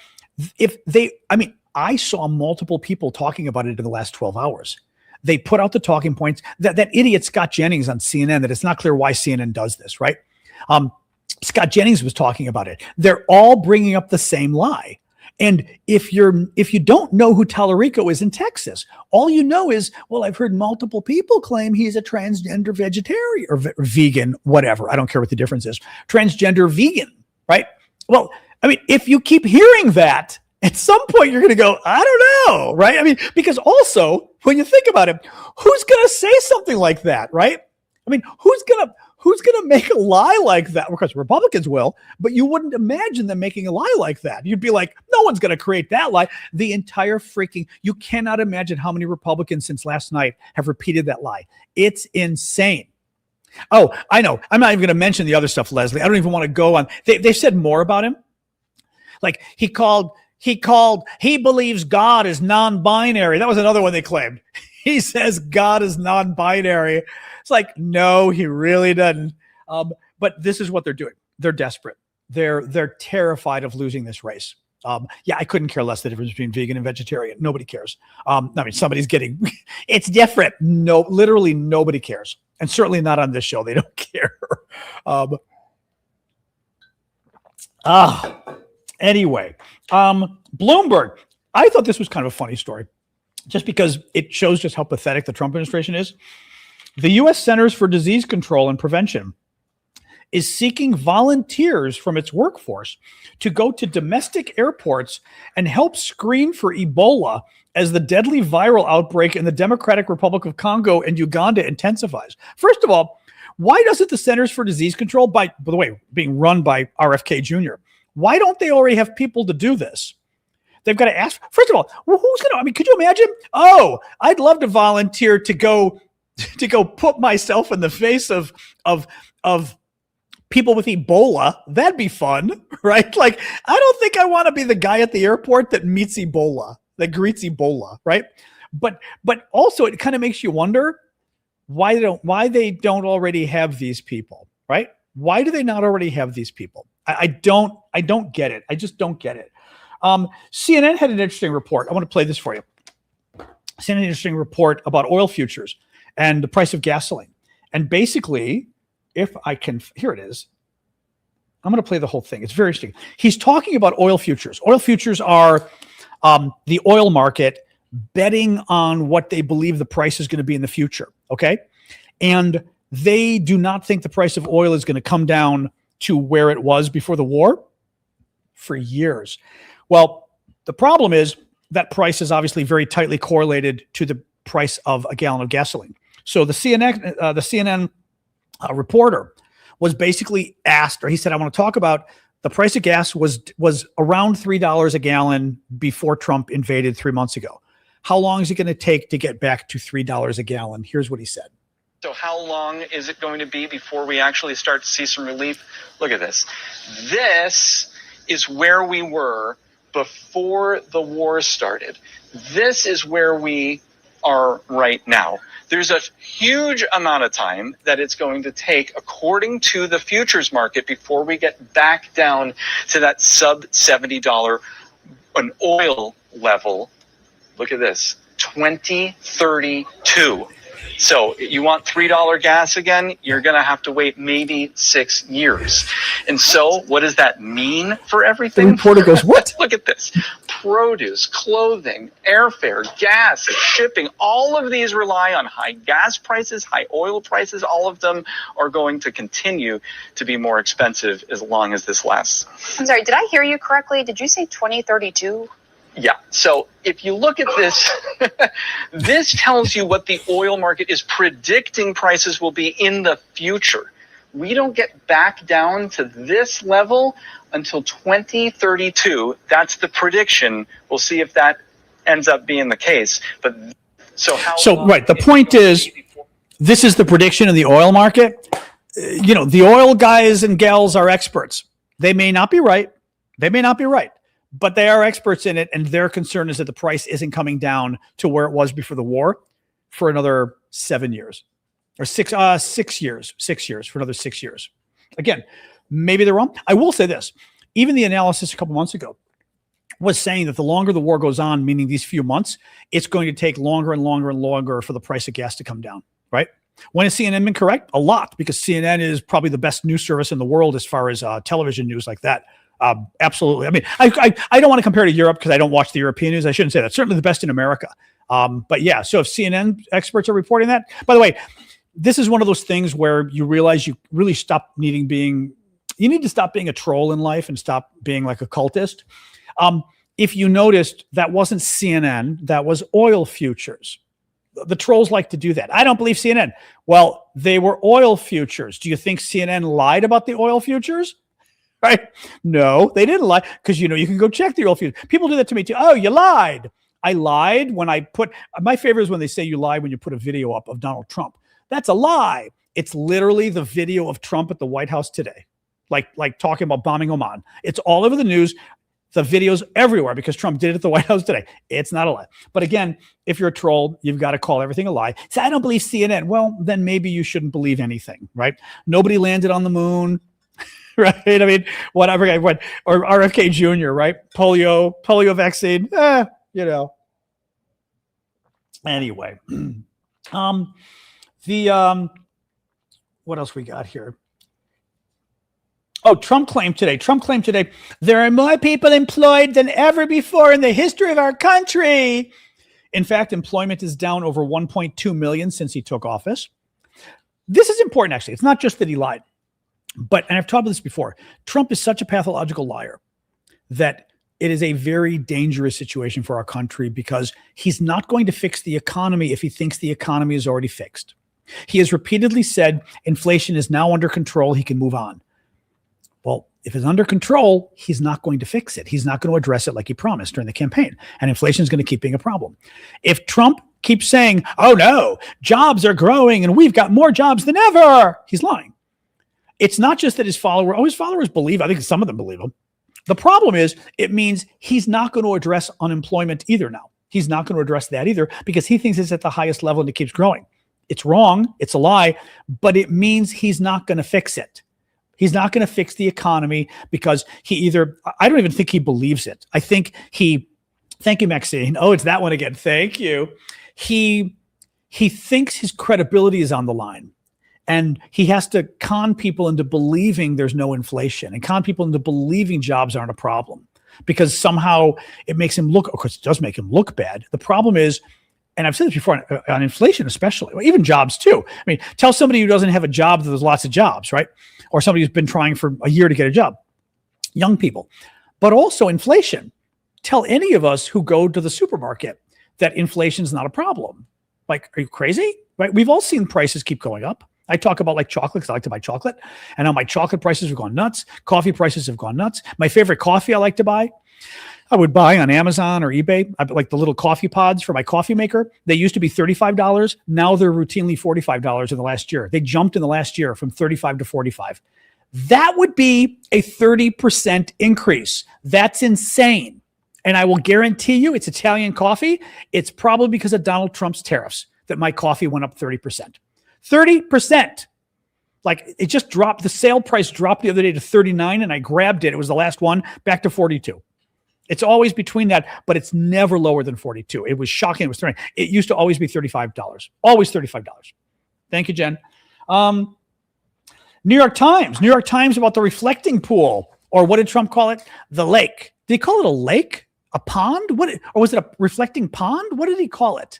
I saw multiple people talking about it in the last 12 hours. They put out the talking points. That idiot Scott Jennings on CNN, that it's not clear why CNN does this, right? Scott Jennings was talking about it. They're all bringing up the same lie. And if you don't know who Talarico is in Texas, all you know is, well, I've heard multiple people claim he's a transgender vegetarian or vegan, whatever. I don't care what the difference is. Transgender vegan, right? Well, I mean, if you keep hearing that, at some point you're going to go, I don't know, right? I mean, because also when you think about it, who's going to say something like that, right? I mean, who's going to make a lie like that? Of course, Republicans will, but you wouldn't imagine them making a lie like that. You'd be like, no one's going to create that lie. You cannot imagine how many Republicans since last night have repeated that lie. It's insane. Oh, I know. I'm not even going to mention the other stuff, Leslie. I don't even want to go on. They said more about him. Like he believes God is non-binary. That was another one they claimed. He says God is non-binary. It's like, no, he really doesn't. But this is what they're doing. They're desperate. They're terrified of losing this race. I couldn't care less the difference between vegan and vegetarian. Nobody cares. Somebody's getting, it's different. No, literally nobody cares. And certainly not on this show. They don't care. Anyway, Bloomberg. I thought this was kind of a funny story. just because it shows just how pathetic the Trump administration is. The U.S. Centers for Disease Control and Prevention is seeking volunteers from its workforce to go to domestic airports and help screen for Ebola as the deadly viral outbreak in the Democratic Republic of Congo and Uganda intensifies. First of all, why doesn't the Centers for Disease Control, by the way, being run by RFK Jr., why don't they already have people to do this? They've got to ask. First of all, well, who's going to, I mean, could you imagine? Oh, I'd love to volunteer to go put myself in the face of people with Ebola. That'd be fun, right? Like, I don't think I want to be the guy at the airport that meets Ebola, that greets Ebola, right? But also it kind of makes you wonder why they don't already have these people, right? Why do they not already have these people? I don't get it. I just don't get it. CNN had an interesting report. I want to play this for you. CNN had an interesting report about oil futures and the price of gasoline. And basically, if I can, here it is. I'm going to play the whole thing. It's very interesting. He's talking about oil futures. Oil futures are the oil market betting on what they believe the price is going to be in the future. Okay. And they do not think the price of oil is going to come down to where it was before the war for years. Well, the problem is that price is obviously very tightly correlated to the price of a gallon of gasoline. So the CNN reporter was basically asked, or he said, I want to talk about the price of gas was around $3 a gallon before Trump invaded 3 months ago. How long is it going to take to get back to $3 a gallon? Here's what he said. So how long is it going to be before we actually start to see some relief? Look at this. This is where we were before the war started. This is where we are right now. There's a huge amount of time that it's going to take, according to the futures market, before we get back down to that sub $70 an oil level. Look at this, 2032. So you want $3 gas again, you're going to have to wait maybe 6 years. And so what does that mean for everything? The reporter goes, what? Look at this. Produce, clothing, airfare, gas, shipping, all of these rely on high gas prices, high oil prices. All of them are going to continue to be more expensive as long as this lasts. I'm sorry, did I hear you correctly? Did you say 2032? Yeah. So if you look at this, this tells you what the oil market is predicting prices will be in the future. We don't get back down to this level until 2032. That's the prediction. We'll see if that ends up being the case. But right. The point is, this is the prediction of the oil market. The oil guys and gals are experts. They may not be right. But they are experts in it, and their concern is that the price isn't coming down to where it was before the war for another 7 years, or 6 years for another 6 years. Again, maybe they're wrong. I will say this: even the analysis a couple months ago was saying that the longer the war goes on, meaning these few months, it's going to take longer and longer and longer for the price of gas to come down. Right? When has CNN been correct? A lot, because CNN is probably the best news service in the world as far as television news like that. Absolutely. I mean, I don't want to compare to Europe because I don't watch the European news. I shouldn't say that. Certainly the best in America. But yeah, so if CNN experts are reporting that, by the way, this is one of those things where you realize you really you need to stop being a troll in life and stop being like a cultist. If you noticed, that wasn't CNN, that was oil futures. The trolls like to do that. I don't believe CNN. Well, they were oil futures. Do you think CNN lied about the oil futures? Right? No, they didn't lie, because you can go check the oil futures. People do that to me too. Oh, you lied. I lied when I put, my favorite is when they say you lie when you put a video up of Donald Trump. That's a lie. It's literally the video of Trump at the White House today, like talking about bombing Oman. It's all over the news. The video's everywhere because Trump did it at the White House today. It's not a lie. But again, if you're a troll, you've got to call everything a lie. Say, I don't believe CNN. Well, then maybe you shouldn't believe anything, right? Nobody landed on the moon. Right? I mean, whatever. Or RFK Jr., right? Polio vaccine. Anyway, what else we got here? Oh, Trump claimed today, there are more people employed than ever before in the history of our country. In fact, employment is down over 1.2 million since he took office. This is important, actually. It's not just that he lied, and I've talked about this before. Trump is such a pathological liar that it is a very dangerous situation for our country because he's not going to fix the economy if he thinks the economy is already fixed. He has repeatedly said inflation is now under control. He can move on. Well, if it's under control, he's not going to fix it. He's not going to address it like he promised during the campaign. And inflation is going to keep being a problem. If Trump keeps saying, oh no, jobs are growing and we've got more jobs than ever, he's lying. It's not just that his followers believe, I think some of them believe him. The problem is it means he's not going to address unemployment either now. He's not going to address that either because he thinks it's at the highest level and it keeps growing. It's wrong. It's a lie, but it means he's not going to fix it. He's not going to fix the economy because I don't even think he believes it. I think thank you, Maxine. Oh, it's that one again. Thank you. He thinks his credibility is on the line. And he has to con people into believing there's no inflation and con people into believing jobs aren't a problem because somehow it makes him look, of course, it does make him look bad. The problem is, and I've said this before on inflation, especially, well, even jobs too. I mean, tell somebody who doesn't have a job that there's lots of jobs, right? Or somebody who's been trying for a year to get a job, young people, but also inflation. Tell any of us who go to the supermarket that inflation is not a problem. Like, are you crazy? Right? We've all seen prices keep going up. I talk about like chocolate because I like to buy chocolate. And now my chocolate prices have gone nuts. Coffee prices have gone nuts. My favorite coffee I like to buy, I would buy on Amazon or eBay. I like the little coffee pods for my coffee maker. They used to be $35. Now they're routinely $45 in the last year. They jumped in the last year from 35 to 45. That would be a 30% increase. That's insane. And I will guarantee you it's Italian coffee. It's probably because of Donald Trump's tariffs that my coffee went up 30%. 30%. Like it just dropped. The sale price dropped the other day to 39 and I grabbed it. It was the last one back to 42. It's always between that, but it's never lower than 42. It was shocking. It was 39. It used to always be $35. Always $35. Thank you, Jen. New York Times about the reflecting pool, or what did Trump call it? The lake. Did he call it a lake? A pond? Or was it a reflecting pond? What did he call it?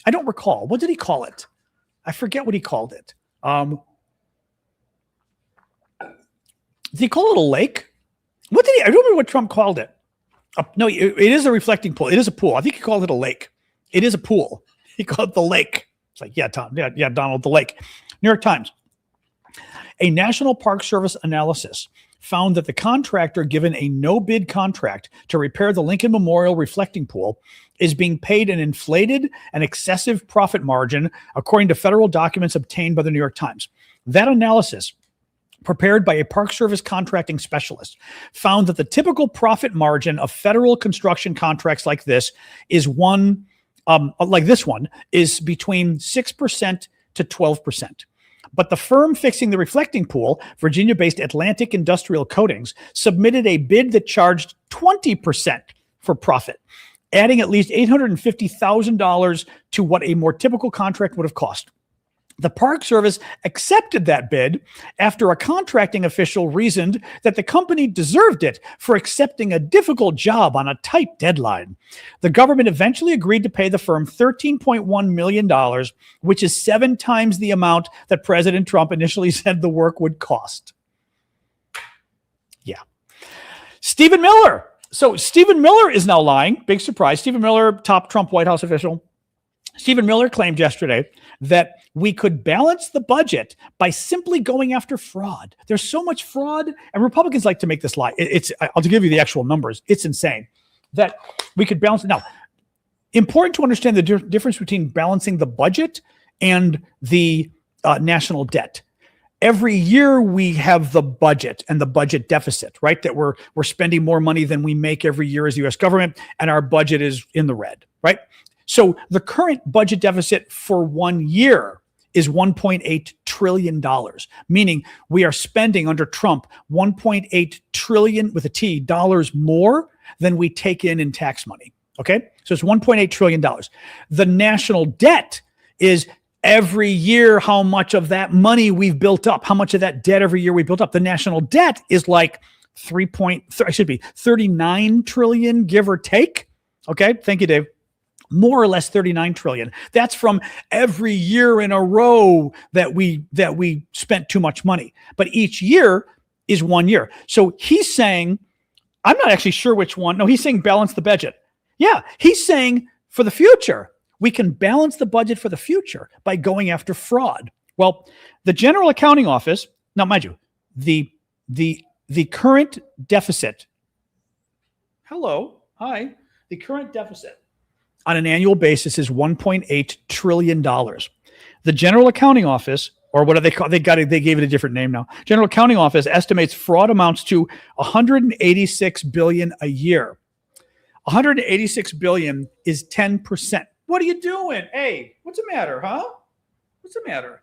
I don't recall. What did he call it? I forget what he called it. Did he call it a lake? I don't remember what Trump called it. No, it is a reflecting pool. It is a pool. I think he called it a lake. It is a pool. He called it the lake. It's like, yeah, Tom. Yeah, Donald, the lake. New York Times. A National Park Service analysis found that the contractor given a no-bid contract to repair the Lincoln Memorial reflecting pool is being paid an inflated and excessive profit margin, according to federal documents obtained by the New York Times. That analysis, prepared by a Park Service contracting specialist, found that the typical profit margin of federal construction contracts like this is between 6% to 12%. But the firm fixing the reflecting pool, Virginia-based Atlantic Industrial Coatings, submitted a bid that charged 20% for profit, adding at least $850,000 to what a more typical contract would have cost. The Park Service accepted that bid after a contracting official reasoned that the company deserved it for accepting a difficult job on a tight deadline. The government eventually agreed to pay the firm $13.1 million, which is 7 times the amount that President Trump initially said the work would cost. Yeah. Stephen Miller. So Stephen Miller is now lying. Big surprise. Stephen Miller, top Trump White House official. Stephen Miller claimed yesterday that we could balance the budget by simply going after fraud. There's so much fraud, and Republicans like to make this lie. I'll give you the actual numbers. It's insane that we could balance it. Now, important to understand the difference between balancing the budget and the national debt. Every year we have the budget and the budget deficit, right? That we're spending more money than we make every year as the U.S. government, and our budget is in the red, right? So the current budget deficit for 1 year is $1.8 trillion, meaning we are spending under Trump $1.8 trillion with a T dollars more than we take in tax money. Okay. So it's $1.8 trillion. The national debt is every year how much of that money we've built up, how much of that debt every year we built up. The national debt is like 39 trillion, give or take. Okay. Thank you, Dave. more or less 39 trillion. That's from every year in a row that we spent too much money. But each year is 1 year. So he's saying, I'm not actually sure which one. No, he's saying balance the budget. Yeah, he's saying for the future, we can balance the budget for the future by going after fraud. Well, the General Accounting Office, now mind you, the current deficit, the current deficit on an annual basis is $1.8 trillion. The General Accounting Office, or what do they call? They gave it a different name now. General Accounting Office estimates fraud amounts to 186 billion a year. 186 billion is 10%. What are you doing? Hey, what's the matter, huh? What's the matter?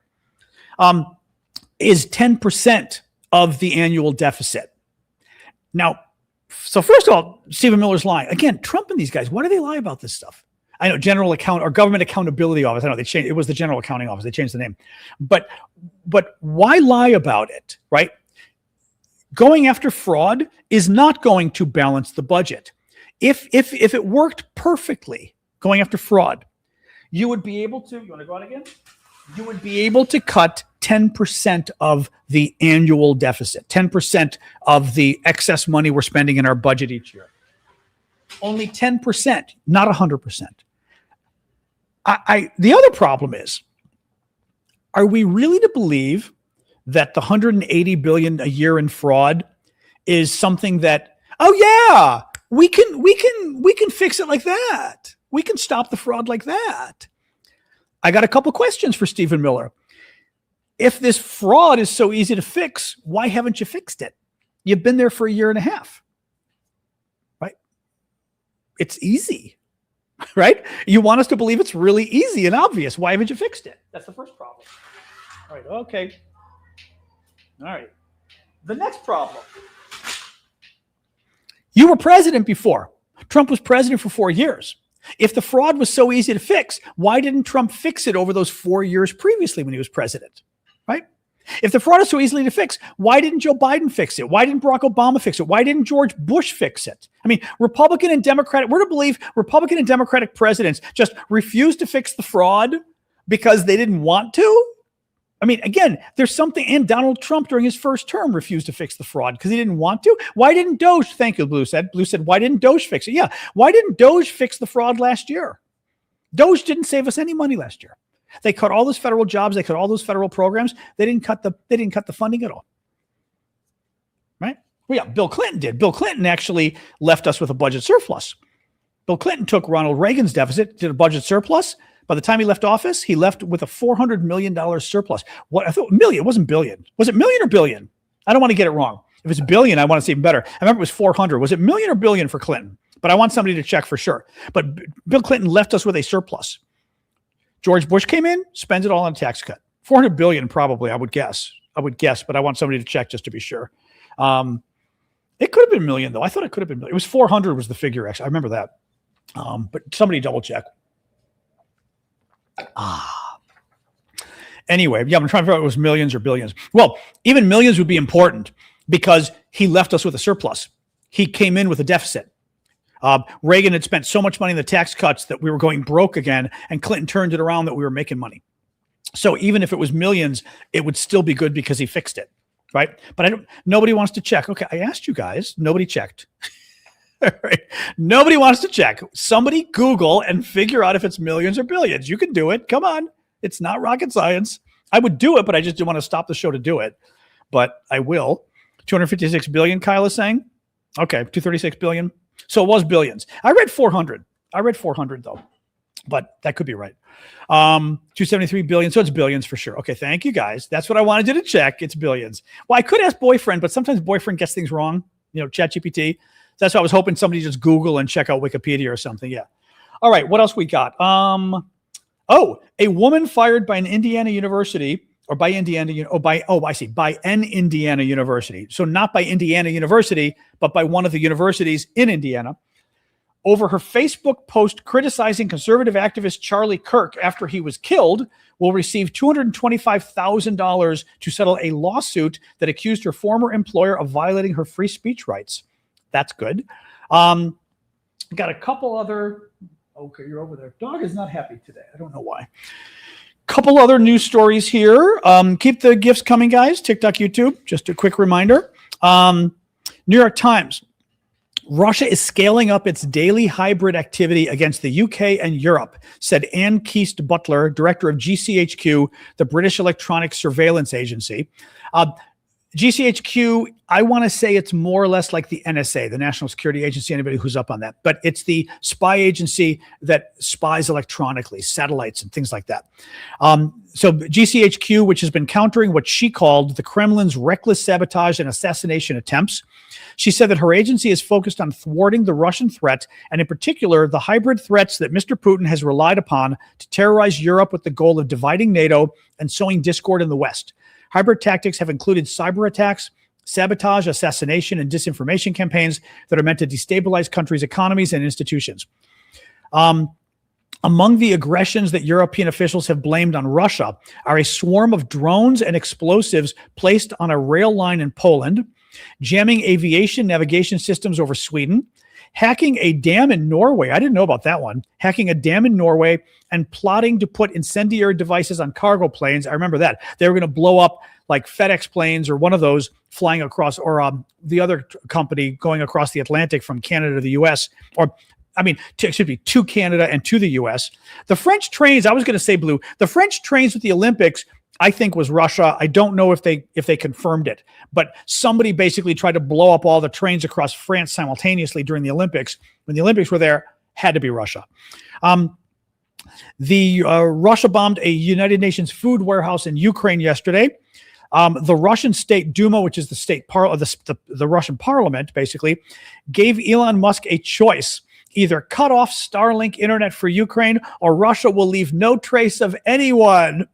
Is 10% of the annual deficit. Now, so first of all, Stephen Miller's lying. Again, Trump and these guys, why do they lie about this stuff? I know Government Accountability Office. I know they changed. It was the General Accounting Office. They changed the name. But why lie about it, right? Going after fraud is not going to balance the budget. If it worked perfectly, going after fraud, you would be able to, you want to go out again? You would be able to cut 10% of the annual deficit, 10% of the excess money we're spending in our budget each year. Only 10%, not 100%. The other problem is, are we really to believe that the 180 billion a year in fraud is something that, oh yeah, we can fix it like that. We can stop the fraud like that. I got a couple questions for Stephen Miller. If this fraud is so easy to fix, why haven't you fixed it? You've been there for a year and a half, right? It's easy, right? You want us to believe it's really easy and obvious. Why haven't you fixed it? That's the first problem. All right, okay. All right. The next problem. You were president before. Trump was president for 4 years. If the fraud was so easy to fix, why didn't Trump fix it over those 4 years previously when he was president, right? If the fraud is so easily to fix, why didn't Joe Biden fix it? Why didn't Barack Obama fix it? Why didn't George Bush fix it? I mean, Republican and Democratic, we're to believe Republican and Democratic presidents just refused to fix the fraud because they didn't want to? I mean, again, there's something, and Donald Trump during his first term refused to fix the fraud because he didn't want to. Why didn't Doge? Thank you, Blue said. Blue said, why didn't Doge fix it? Yeah. Why didn't Doge fix the fraud last year? Doge didn't save us any money last year. They cut all those federal jobs. They cut all those federal programs. They didn't cut the funding at all. Right? Well, yeah, Bill Clinton did. Bill Clinton actually left us with a budget surplus. Bill Clinton took Ronald Reagan's deficit, did a budget surplus. By the time he left office, he left with a $400 million surplus. What I thought million, it wasn't billion. Was it million or billion? I don't want to get it wrong. If it's billion, I want to see even better. I remember it was 400. Was it million or billion for Clinton? But I want somebody to check for sure. But Bill Clinton left us with a surplus. George Bush came in, spends it all on a tax cut. 400 billion probably, I would guess, but I want somebody to check just to be sure. It could have been a million though. I thought it could have been million. It was 400 was the figure actually. I remember that. But somebody double check. Anyway, yeah, I'm trying to figure out if it was millions or billions. Well, even millions would be important because he left us with a surplus. He came in with a deficit. Reagan had spent so much money in the tax cuts that we were going broke again, and Clinton turned it around that we were making money. So even if it was millions, it would still be good because he fixed it, right? But nobody wants to check. Okay, I asked you guys. Nobody checked. Right. Nobody wants to check. Somebody Google and figure out if it's millions or billions. You can do it. Come on. It's not rocket science. I would do it, but I just didn't want to stop the show to do it. But I will. 256 billion, Kyle is saying. Okay, 236 billion. So it was billions. I read 400. Though. But that could be right. 273 billion. So it's billions for sure. Okay, thank you guys. That's what I wanted you to check. It's billions. Well, I could ask Boyfriend, but sometimes Boyfriend gets things wrong. ChatGPT. That's why I was hoping somebody just Google and check out Wikipedia or something. Yeah. All right. What else we got? A woman fired by an Indiana university or by Indiana. By an Indiana university. So not by Indiana University, but by one of the universities in Indiana over her Facebook post criticizing conservative activist Charlie Kirk after he was killed will receive $225,000 to settle a lawsuit that accused her former employer of violating her free speech rights. That's good. Got a couple other Okay, you're over there. Dog is not happy today. I don't know why. Couple other news stories here. Keep the gifts coming, guys. TikTok, YouTube. Just a quick reminder. New York Times. Russia is scaling up its daily hybrid activity against the UK and Europe, said Anne Keast Butler, director of GCHQ, the British Electronic Surveillance Agency. GCHQ, I want to say it's more or less like the NSA, the National Security Agency, anybody who's up on that. But it's the spy agency that spies electronically, satellites and things like that. So GCHQ, which has been countering what she called the Kremlin's reckless sabotage and assassination attempts. She said that her agency is focused on thwarting the Russian threat, and in particular, the hybrid threats that Mr. Putin has relied upon to terrorize Europe with the goal of dividing NATO and sowing discord in the West. Hybrid tactics have included cyber attacks, sabotage, assassination, and disinformation campaigns that are meant to destabilize countries' economies and institutions. Among the aggressions that European officials have blamed on Russia are a swarm of drones and explosives placed on a rail line in Poland, jamming aviation navigation systems over Sweden, hacking a dam in Norway. I didn't know about that one. Hacking a dam in Norway and plotting to put incendiary devices on cargo planes. I remember that. They were going to blow up like FedEx planes or one of those flying across, or the other company going across the Atlantic from Canada to the U.S. To Canada and to the U.S. The French trains, I was going to say, Blue, the French trains with the Olympics, I think was Russia. I don't know if they confirmed it, but somebody basically tried to blow up all the trains across France simultaneously during the Olympics. When the Olympics were there, had to be Russia. Russia bombed a United Nations food warehouse in Ukraine yesterday. The Russian State Duma, which is the state the Russian parliament, basically gave Elon Musk a choice: either cut off Starlink internet for Ukraine, or Russia will leave no trace of anyone.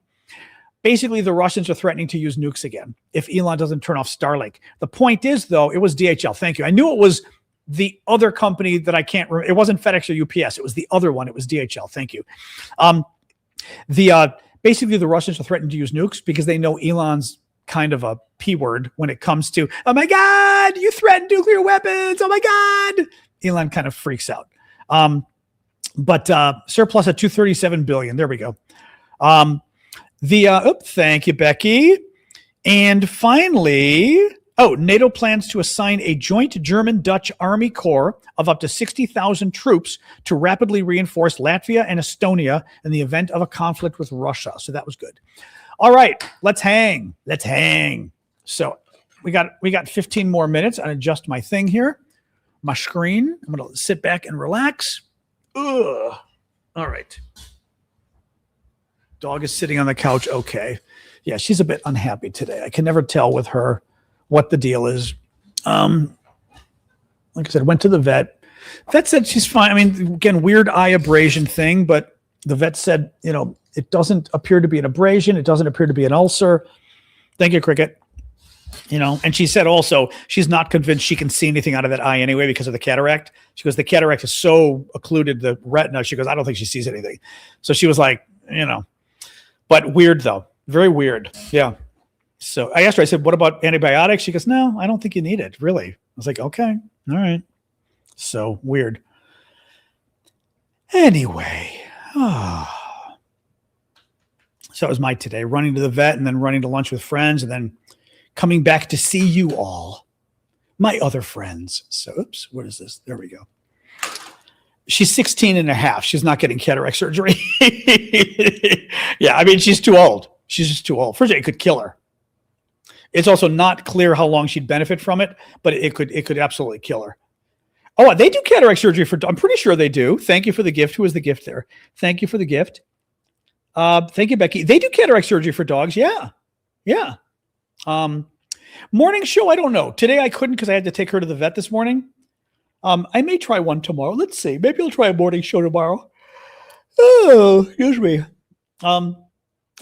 Basically, the Russians are threatening to use nukes again if Elon doesn't turn off Starlink. The point is, though, it was DHL. Thank you. I knew it was the other company that I can't remember. It wasn't FedEx or UPS. It was the other one. It was DHL. Thank you. Basically, the Russians are threatening to use nukes because they know Elon's kind of a P word when it comes to, oh my God, you threatened nuclear weapons. Oh my God. Elon kind of freaks out. But surplus at $237 billion. There we go. Thank you, Becky. And finally, NATO plans to assign a joint German-Dutch Army Corps of up to 60,000 troops to rapidly reinforce Latvia and Estonia in the event of a conflict with Russia. So that was good. All right, let's hang. So we got 15 more minutes. I adjust my thing here, my screen. I'm going to sit back and relax. Ugh. All right. Dog is sitting on the couch. Okay. Yeah, she's a bit unhappy today. I can never tell with her what the deal is. Like I said, went to the vet. Vet said she's fine. I mean, again, weird eye abrasion thing, but the vet said, it doesn't appear to be an abrasion. It doesn't appear to be an ulcer. Thank you, Cricket. And she said also she's not convinced she can see anything out of that eye anyway because of the cataract. She goes, the cataract is so occluded the retina. She goes, I don't think she sees anything. So she was like, but weird though. Very weird. Yeah. So I asked her, I said, what about antibiotics? She goes, no, I don't think you need it, really. I was like, okay, all right. So weird. Anyway. So it was my today, running to the vet and then running to lunch with friends and then coming back to see you all, my other friends. So, oops, what is this? There we go. She's 16 and a half. She's not getting cataract surgery. Yeah, I mean, she's too old. She's just too old. First, it could kill her. It's also not clear how long she'd benefit from it, but it could absolutely kill her. Oh, they do cataract surgery I'm pretty sure they do. Thank you for the gift. Who is the gift there? Thank you for the gift. Thank you, Becky. They do cataract surgery for dogs. Yeah. Yeah. Morning show. I don't know. Today I couldn't because I had to take her to the vet this morning. I may try one tomorrow. Let's see. Maybe I'll try a morning show tomorrow. Oh, excuse me.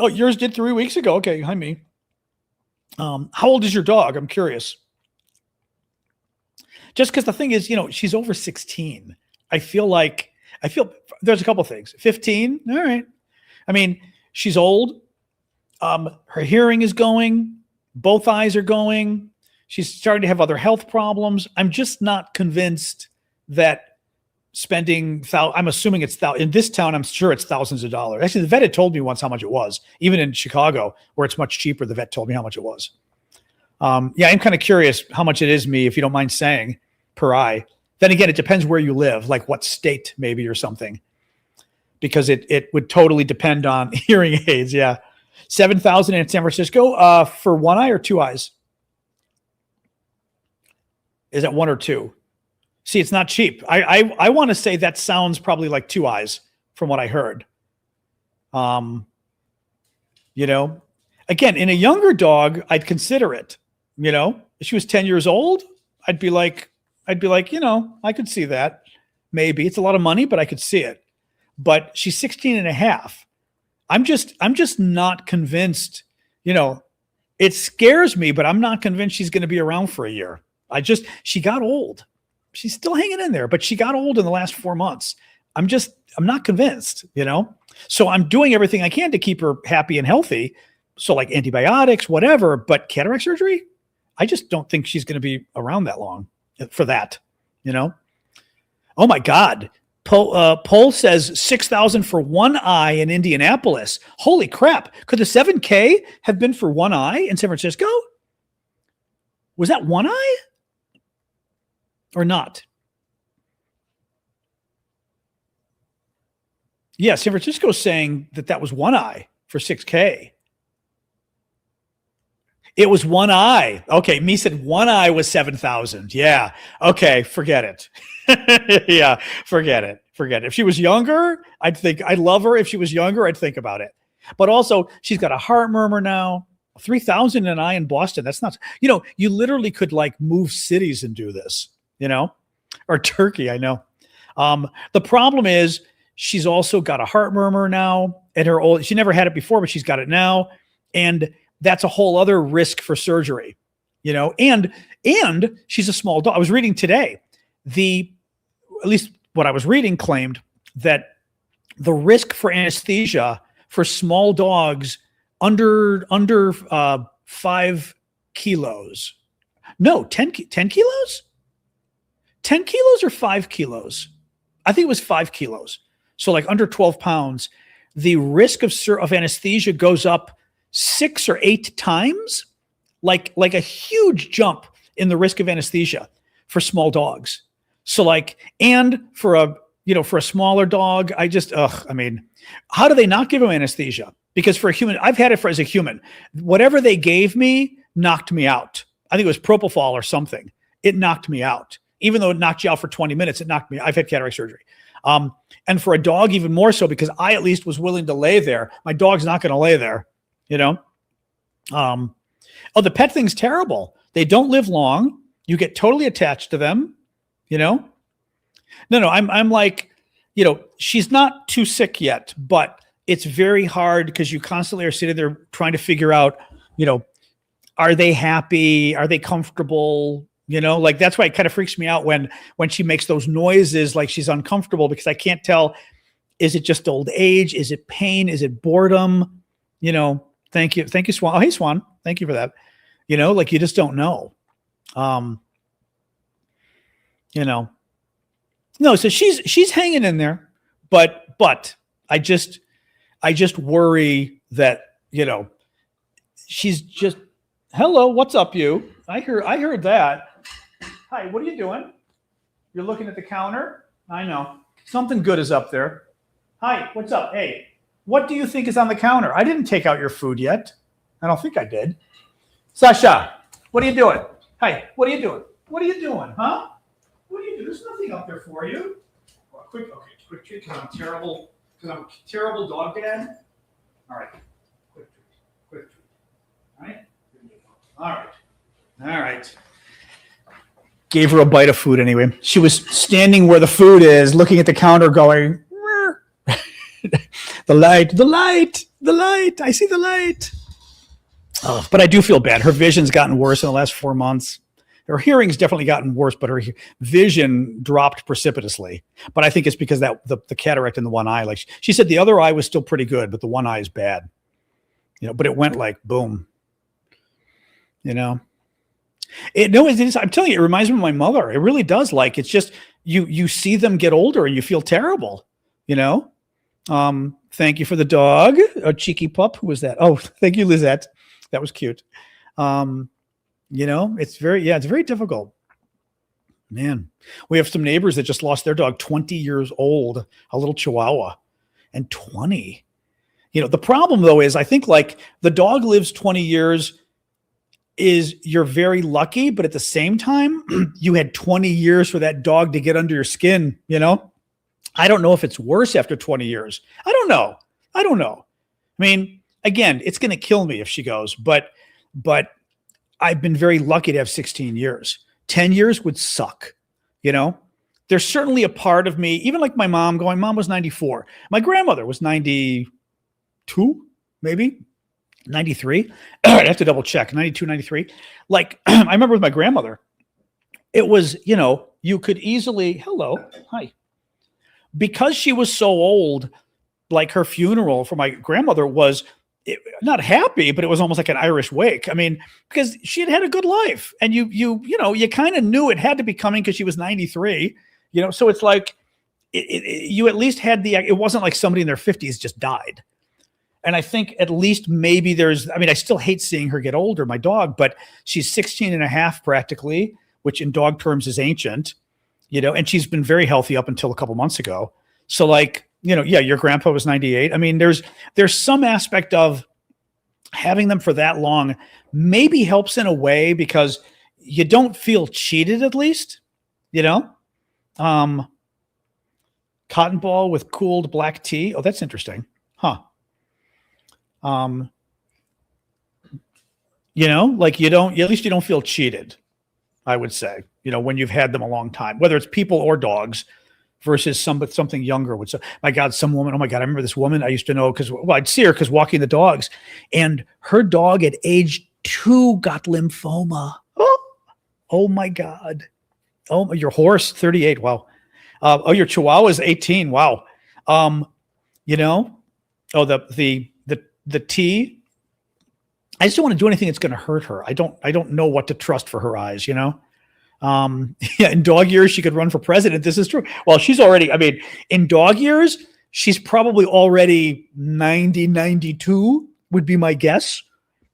Yours did 3 weeks ago. Okay. Hi, me. How old is your dog? I'm curious. Just because the thing is, she's over 16. I feel there's a couple things. 15. All right. I mean, she's old. Her hearing is going. Both eyes are going. She's starting to have other health problems. I'm just not convinced that spending, I'm assuming it's in this town, I'm sure it's thousands of dollars. Actually, the vet had told me once how much it was. Even in Chicago, where it's much cheaper, the vet told me how much it was. Yeah, I'm kind of curious how much it is, me, if you don't mind saying, per eye. Then again, it depends where you live, like what state maybe or something, because it would totally depend on hearing aids. Yeah. 7,000 in San Francisco for one eye or two eyes? Is it one or two? See, it's not cheap. I want to say that sounds probably like two eyes from what I heard. You know, again, in a younger dog, I'd consider it. You know, if she was 10 years old, I'd be like, you know, I could see that. Maybe it's a lot of money, but I could see it. But she's 16 and a half. I'm just not convinced, you know, it scares me, but I'm not convinced she's going to be around for a year. She got old. She's still hanging in there, but she got old in the last 4 months. I'm not convinced, you know? So I'm doing everything I can to keep her happy and healthy. So like antibiotics, whatever, but cataract surgery, I just don't think she's going to be around that long for that, you know? Oh my God. Poll says 6,000 for one eye in Indianapolis. Holy crap. Could the 7K have been for one eye in San Francisco? Was that one eye or not? Yeah, San Francisco's saying that was one eye for 6K. It was one eye. Okay, me said one eye was 7,000. Yeah. Okay, forget it. Yeah, forget it. If she was younger, I'd love her. If she was younger, I'd think about it. But also, she's got a heart murmur now. 3,000 an eye in Boston. That's not, you know, you literally could like move cities and do this, you know, or Turkey. I know. The problem is she's also got a heart murmur now at her old, she never had it before, but she's got it now. And that's a whole other risk for surgery, you know, and she's a small dog. I was reading today, at least what I was reading claimed that the risk for anesthesia for small dogs under 5 kilos. No, 10 kilos? 10 kilos or 5 kilos? I think it was 5 kilos. So like under 12 pounds, the risk of anesthesia goes up 6 or 8 times, like a huge jump in the risk of anesthesia for small dogs. So like, and for a smaller dog, I mean, how do they not give them anesthesia? Because for a human, I've had it as a human, whatever they gave me knocked me out. I think it was propofol or something. It knocked me out. Even though it knocked you out for 20 minutes, it knocked me. I've had cataract surgery. And for a dog, even more so, because I at least was willing to lay there. My dog's not going to lay there, you know? The pet thing's terrible. They don't live long. You get totally attached to them, you know? No, I'm like, you know, she's not too sick yet, but it's very hard because you constantly are sitting there trying to figure out, you know, are they happy? Are they comfortable? You know, like that's why it kind of freaks me out when she makes those noises, like she's uncomfortable, because I can't tell, is it just old age? Is it pain? Is it boredom? You know, thank you, Swan. Oh, hey, Swan, thank you for that. You know, like you just don't know. You know, no, so she's hanging in there, but I just worry that, you know, she's just, hello, what's up, you? I heard that. Hi, what are you doing? You're looking at the counter? I know. Something good is up there. Hi, what's up? Hey, what do you think is on the counter? I didn't take out your food yet. I don't think I did. Sasha, what are you doing? Hi, what are you doing? What are you doing, huh? What are you doing? There's nothing up there for you. Well, quick treat, because I'm a terrible dog dad. All right, quick treat. All right. Gave her a bite of food anyway. She was standing where the food is, looking at the counter going, the light. I see the light. Oh, but I do feel bad. Her vision's gotten worse in the last 4 months. Her hearing's definitely gotten worse, but her vision dropped precipitously. But I think it's because that the cataract in the one eye, like she said, the other eye was still pretty good, but the one eye is bad. You know, but it went like boom. You know, I'm telling you, it reminds me of my mother. It really does. Like, it's just, you see them get older and you feel terrible, you know? Thank you for the dog, a cheeky pup. Who was that? Oh, thank you, Lizette. That was cute. You know, it's very difficult. Man, we have some neighbors that just lost their dog, 20 years old, a little Chihuahua, and 20. You know, the problem though is I think like the dog lives 20 years is you're very lucky, but at the same time, you had 20 years for that dog to get under your skin, you know? I don't know if it's worse after 20 years. I don't know. I mean, again, it's going to kill me if she goes, but I've been very lucky to have 16 years. 10 years would suck, you know? There's certainly a part of me, even like my mom was 94. My grandmother was 92, maybe 93. I'd have to double check, 92, 93. Like, I remember with my grandmother, it was, you know, you could easily, hello, hi. Because she was so old, like her funeral for my grandmother was not happy, but it was almost like an Irish wake. I mean, because she had had a good life, and you kind of knew it had to be coming because she was 93, you know? So it's like, you at least had it wasn't like somebody in their 50s just died. And I think at least maybe I still hate seeing her get older, my dog, but she's 16 and a half practically, which in dog terms is ancient, you know, and she's been very healthy up until a couple months ago. So like, you know, yeah, your grandpa was 98. I mean, there's some aspect of having them for that long maybe helps in a way because you don't feel cheated, at least, you know? Cotton ball with cooled black tea. Oh, that's interesting. Huh. You know, like at least you don't feel cheated, I would say, you know, when you've had them a long time, whether it's people or dogs versus something younger would say, my God, some woman, oh my God, I remember this woman I used to know I'd see her because walking the dogs, and her dog at age 2 got lymphoma. Oh my God. Oh, your horse, 38. Wow. Your Chihuahua is 18. Wow. You know, the tea. I just don't want to do anything that's going to hurt her. I don't know what to trust for her eyes, you know? Yeah, in dog years, she could run for president. This is true. Well, she's already, in dog years, she's probably already 90, 92 would be my guess.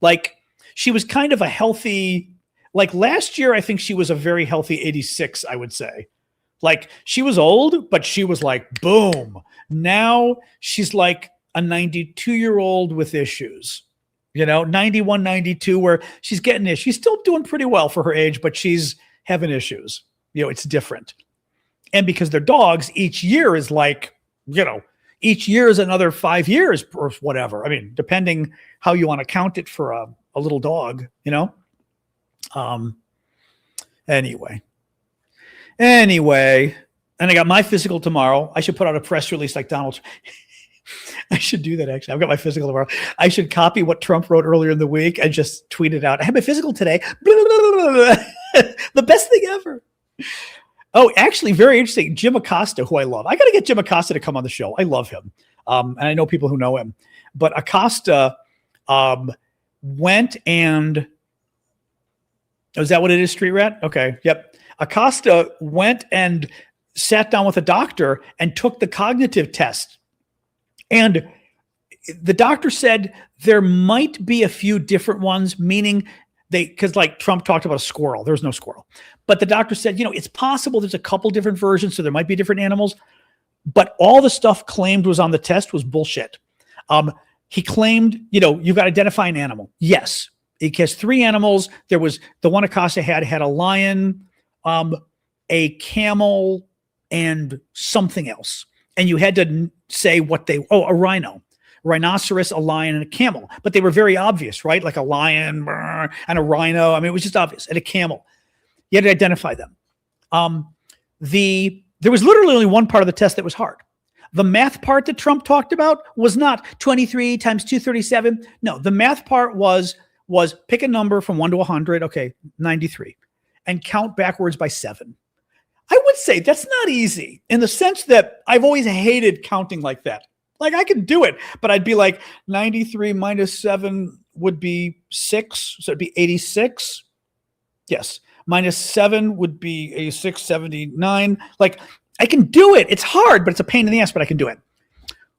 Like, she was kind of a healthy, like last year, I think she was a very healthy 86, I would say. Like, she was old, but she was like, boom. Now she's like a 92-year-old with issues, you know, 91, 92, where she's getting issues. She's still doing pretty well for her age, but she's having issues. You know, it's different. And because they're dogs, each year is like, you know, each year is another 5 years or whatever. I mean, depending how you want to count it for a little dog, you know? Anyway. And I got my physical tomorrow. I should put out a press release like Donald. I should do that, actually. I've got my physical tomorrow. I should copy what Trump wrote earlier in the week and just tweet it out. I had my physical today. The best thing ever. Oh, actually, very interesting. Jim Acosta, who I love. I got to get Jim Acosta to come on the show. I love him. And I know people who know him. But Acosta went and... Oh, is that what it is, Street Rat? Okay, yep. Acosta went and sat down with a doctor and took the cognitive test. And the doctor said there might be a few different ones, meaning because like Trump talked about a squirrel. There's no squirrel. But the doctor said, you know, it's possible there's a couple different versions, so there might be different animals. But all the stuff claimed was on the test was bullshit. He claimed, you know, you've got to identify an animal. Yes. He has 3 animals. There was the one Acosta had a lion, a camel, and something else. And you had to say a rhino, rhinoceros, a lion, and a camel. But they were very obvious, right? Like a lion and a rhino. I mean, it was just obvious. And a camel. You had to identify them. There was literally only one part of the test that was hard. The math part that Trump talked about was not 23 times 237. No, the math part was pick a number from 1 to 100. Okay, 93. And count backwards by 7. I would say that's not easy in the sense that I've always hated counting like that. Like, I can do it, but I'd be like 93 minus 7 would be 6. So it'd be 86. Yes. -7 would be a 679. Like, I can do it. It's hard, but it's a pain in the ass, but I can do it.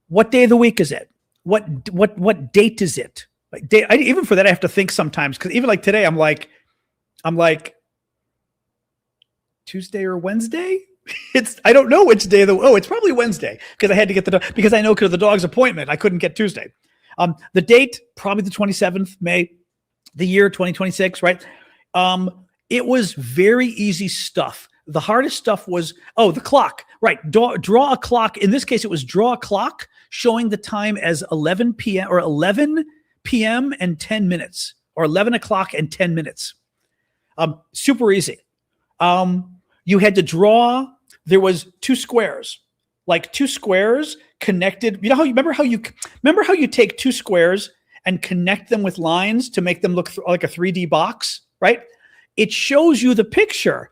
What day of the week is it? What date is it? Like, even for that, I have to think sometimes, because even like today, I'm like Tuesday or Wednesday. I don't know which day it's probably Wednesday, because I had to get because I know, because of the dog's appointment, I couldn't get Tuesday. The date, probably the 27th May, the year 2026, right? It was very easy stuff. The hardest stuff was, the clock, right? Draw a clock. In this case, it was draw a clock showing the time as 11 p.m. or 11 p.m. and 10 minutes, or 11 o'clock and 10 minutes. Super easy. You had to draw, there was two squares connected. You know remember how you take two squares and connect them with lines to make them look like a 3D box, right? It shows you the picture,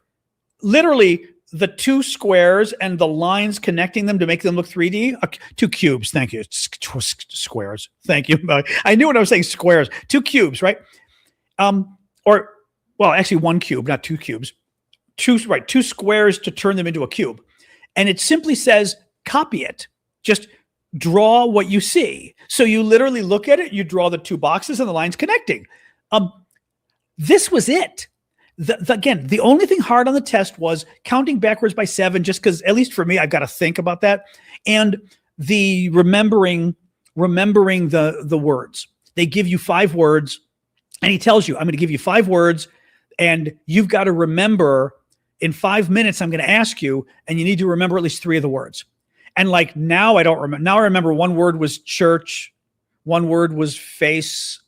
literally the two squares and the lines connecting them to make them look 3D. Two cubes. Thank you. Squares. Thank you. I knew when I was saying squares. Two cubes, right? Actually one cube, not two cubes. Two squares to turn them into a cube. And it simply says, copy it. Just draw what you see. So you literally look at it, you draw the two boxes and the lines connecting. This was it. Again, the only thing hard on the test was counting backwards by 7, just because, at least for me, I've got to think about that. And the remembering the words. They give you 5 words, and he tells you, I'm going to give you 5 words, and you've got to remember, in 5 minutes, I'm going to ask you, and you need to remember at least 3 of the words. And like, now I don't remember. Now I remember one word was church. One word was face.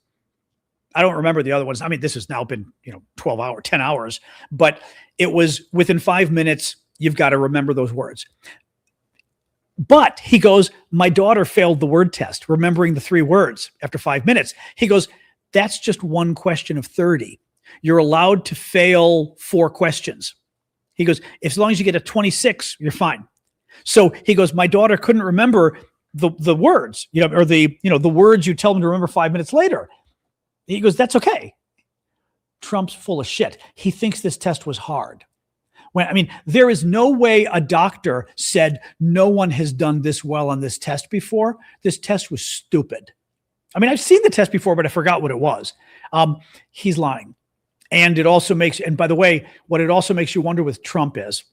I don't remember the other ones. I mean, this has now been, 12 hours, 10 hours, but it was within 5 minutes, you've got to remember those words. But he goes, my daughter failed the word test, remembering the 3 words after 5 minutes. He goes, that's just one question of 30. You're allowed to fail 4 questions. He goes, as long as you get a 26, you're fine. So he goes, my daughter couldn't remember the words, or the words you tell them to remember 5 minutes later. He goes, that's okay. Trump's full of shit. He thinks this test was hard. There is no way a doctor said no one has done this well on this test before. This test was stupid. I've seen the test before, but I forgot what it was. He's lying. And it also and by the way, what it also makes you wonder with Trump is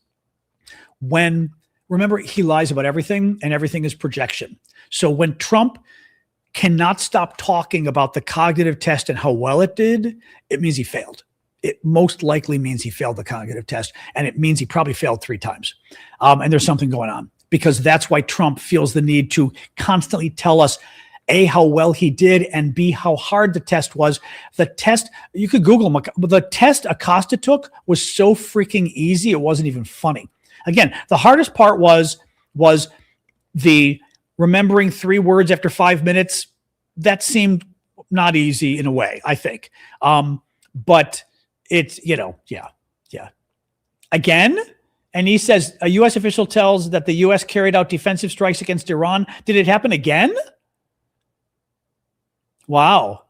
remember, he lies about everything, and everything is projection. So when Trump cannot stop talking about the cognitive test and how well it did, it means he failed. It most likely means he failed the cognitive test, and it means he probably failed 3 times. And there's something going on, because that's why Trump feels the need to constantly tell us, A, how well he did, and B, how hard the test was. The test, you could Google him. The test Acosta took was so freaking easy, it wasn't even funny. Again, the hardest part was the remembering 3 words after 5 minutes. That seemed not easy in a way, I think. But it's, yeah. Again, and he says, a U.S. official tells that the U.S. carried out defensive strikes against Iran. Did it happen again? Wow.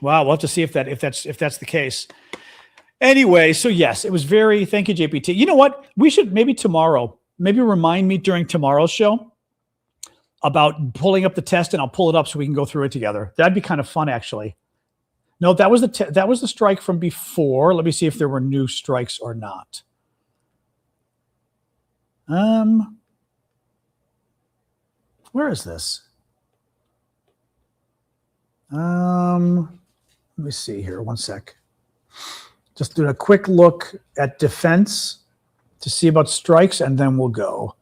We'll have to see if that's the case. Anyway, so yes, it was thank you, JPT. You know what? We should maybe remind me during tomorrow's show about pulling up the test, and I'll pull it up so we can go through it together. That'd be kind of fun, actually. No, that was the strike from before. Let me see if there were new strikes or not. Where is this? Let me see here. One sec. Just doing a quick look at defense to see about strikes, and then we'll go.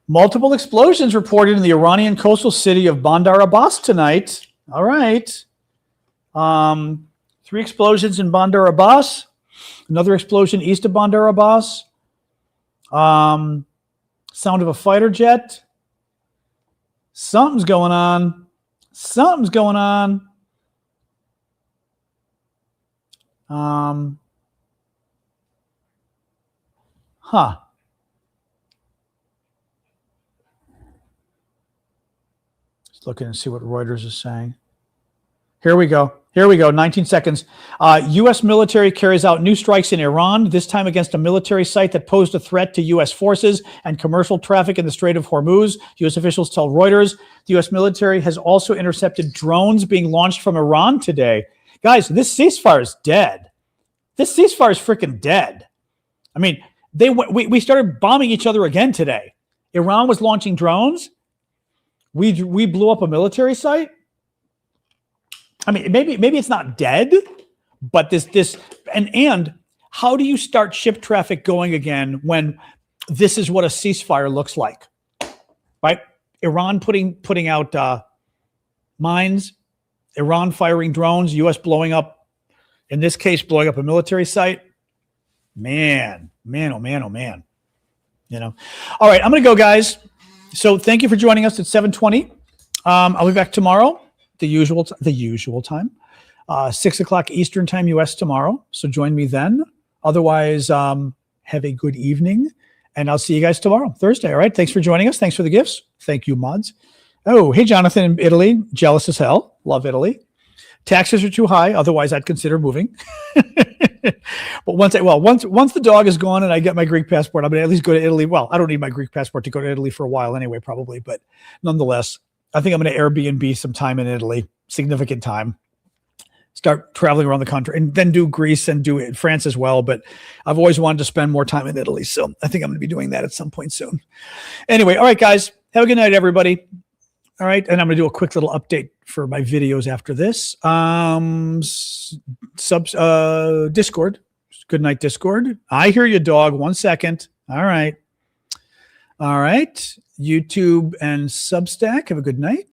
Multiple explosions reported in the Iranian coastal city of Bandar Abbas tonight. All right. 3 explosions in Bandar Abbas. Another explosion east of Bandar Abbas. Sound of a fighter jet. Something's going on. Just looking and see what Reuters is saying. Here we go. Here we go. 19 seconds. U.S. military carries out new strikes in Iran, this time against a military site that posed a threat to U.S. forces and commercial traffic in the Strait of Hormuz. U.S. officials tell Reuters the U.S. military has also intercepted drones being launched from Iran today. Guys, this ceasefire is dead. This ceasefire is freaking dead. I mean, we started bombing each other again today. Iran was launching drones. We blew up a military site. I mean, maybe it's not dead, but and how do you start ship traffic going again when this is what a ceasefire looks like, right? Iran putting out mines, Iran firing drones, U.S. blowing up, in this case, blowing up a military site. Man, oh man. You know. All right, I'm going to go, guys. So thank you for joining us at 7:20. I'll be back tomorrow. The usual time, 6 o'clock Eastern time, US tomorrow. So join me then. Otherwise, have a good evening, and I'll see you guys tomorrow, Thursday. All right. Thanks for joining us. Thanks for the gifts. Thank you, mods. Oh, hey, Jonathan in Italy. Jealous as hell. Love Italy. Taxes are too high. Otherwise, I'd consider moving. But once the dog is gone and I get my Greek passport, I'm going to at least go to Italy. Well, I don't need my Greek passport to go to Italy for a while anyway, probably. But nonetheless, I think I'm going to Airbnb some time in Italy, significant time, start traveling around the country, and then do Greece and do France as well. But I've always wanted to spend more time in Italy. So I think I'm going to be doing that at some point soon. Anyway, all right, guys, have a good night, everybody. All right. And I'm going to do a quick little update for my videos after this. Discord. Good night, Discord. I hear you, dog. 1 second. All right. YouTube and Substack. Have a good night.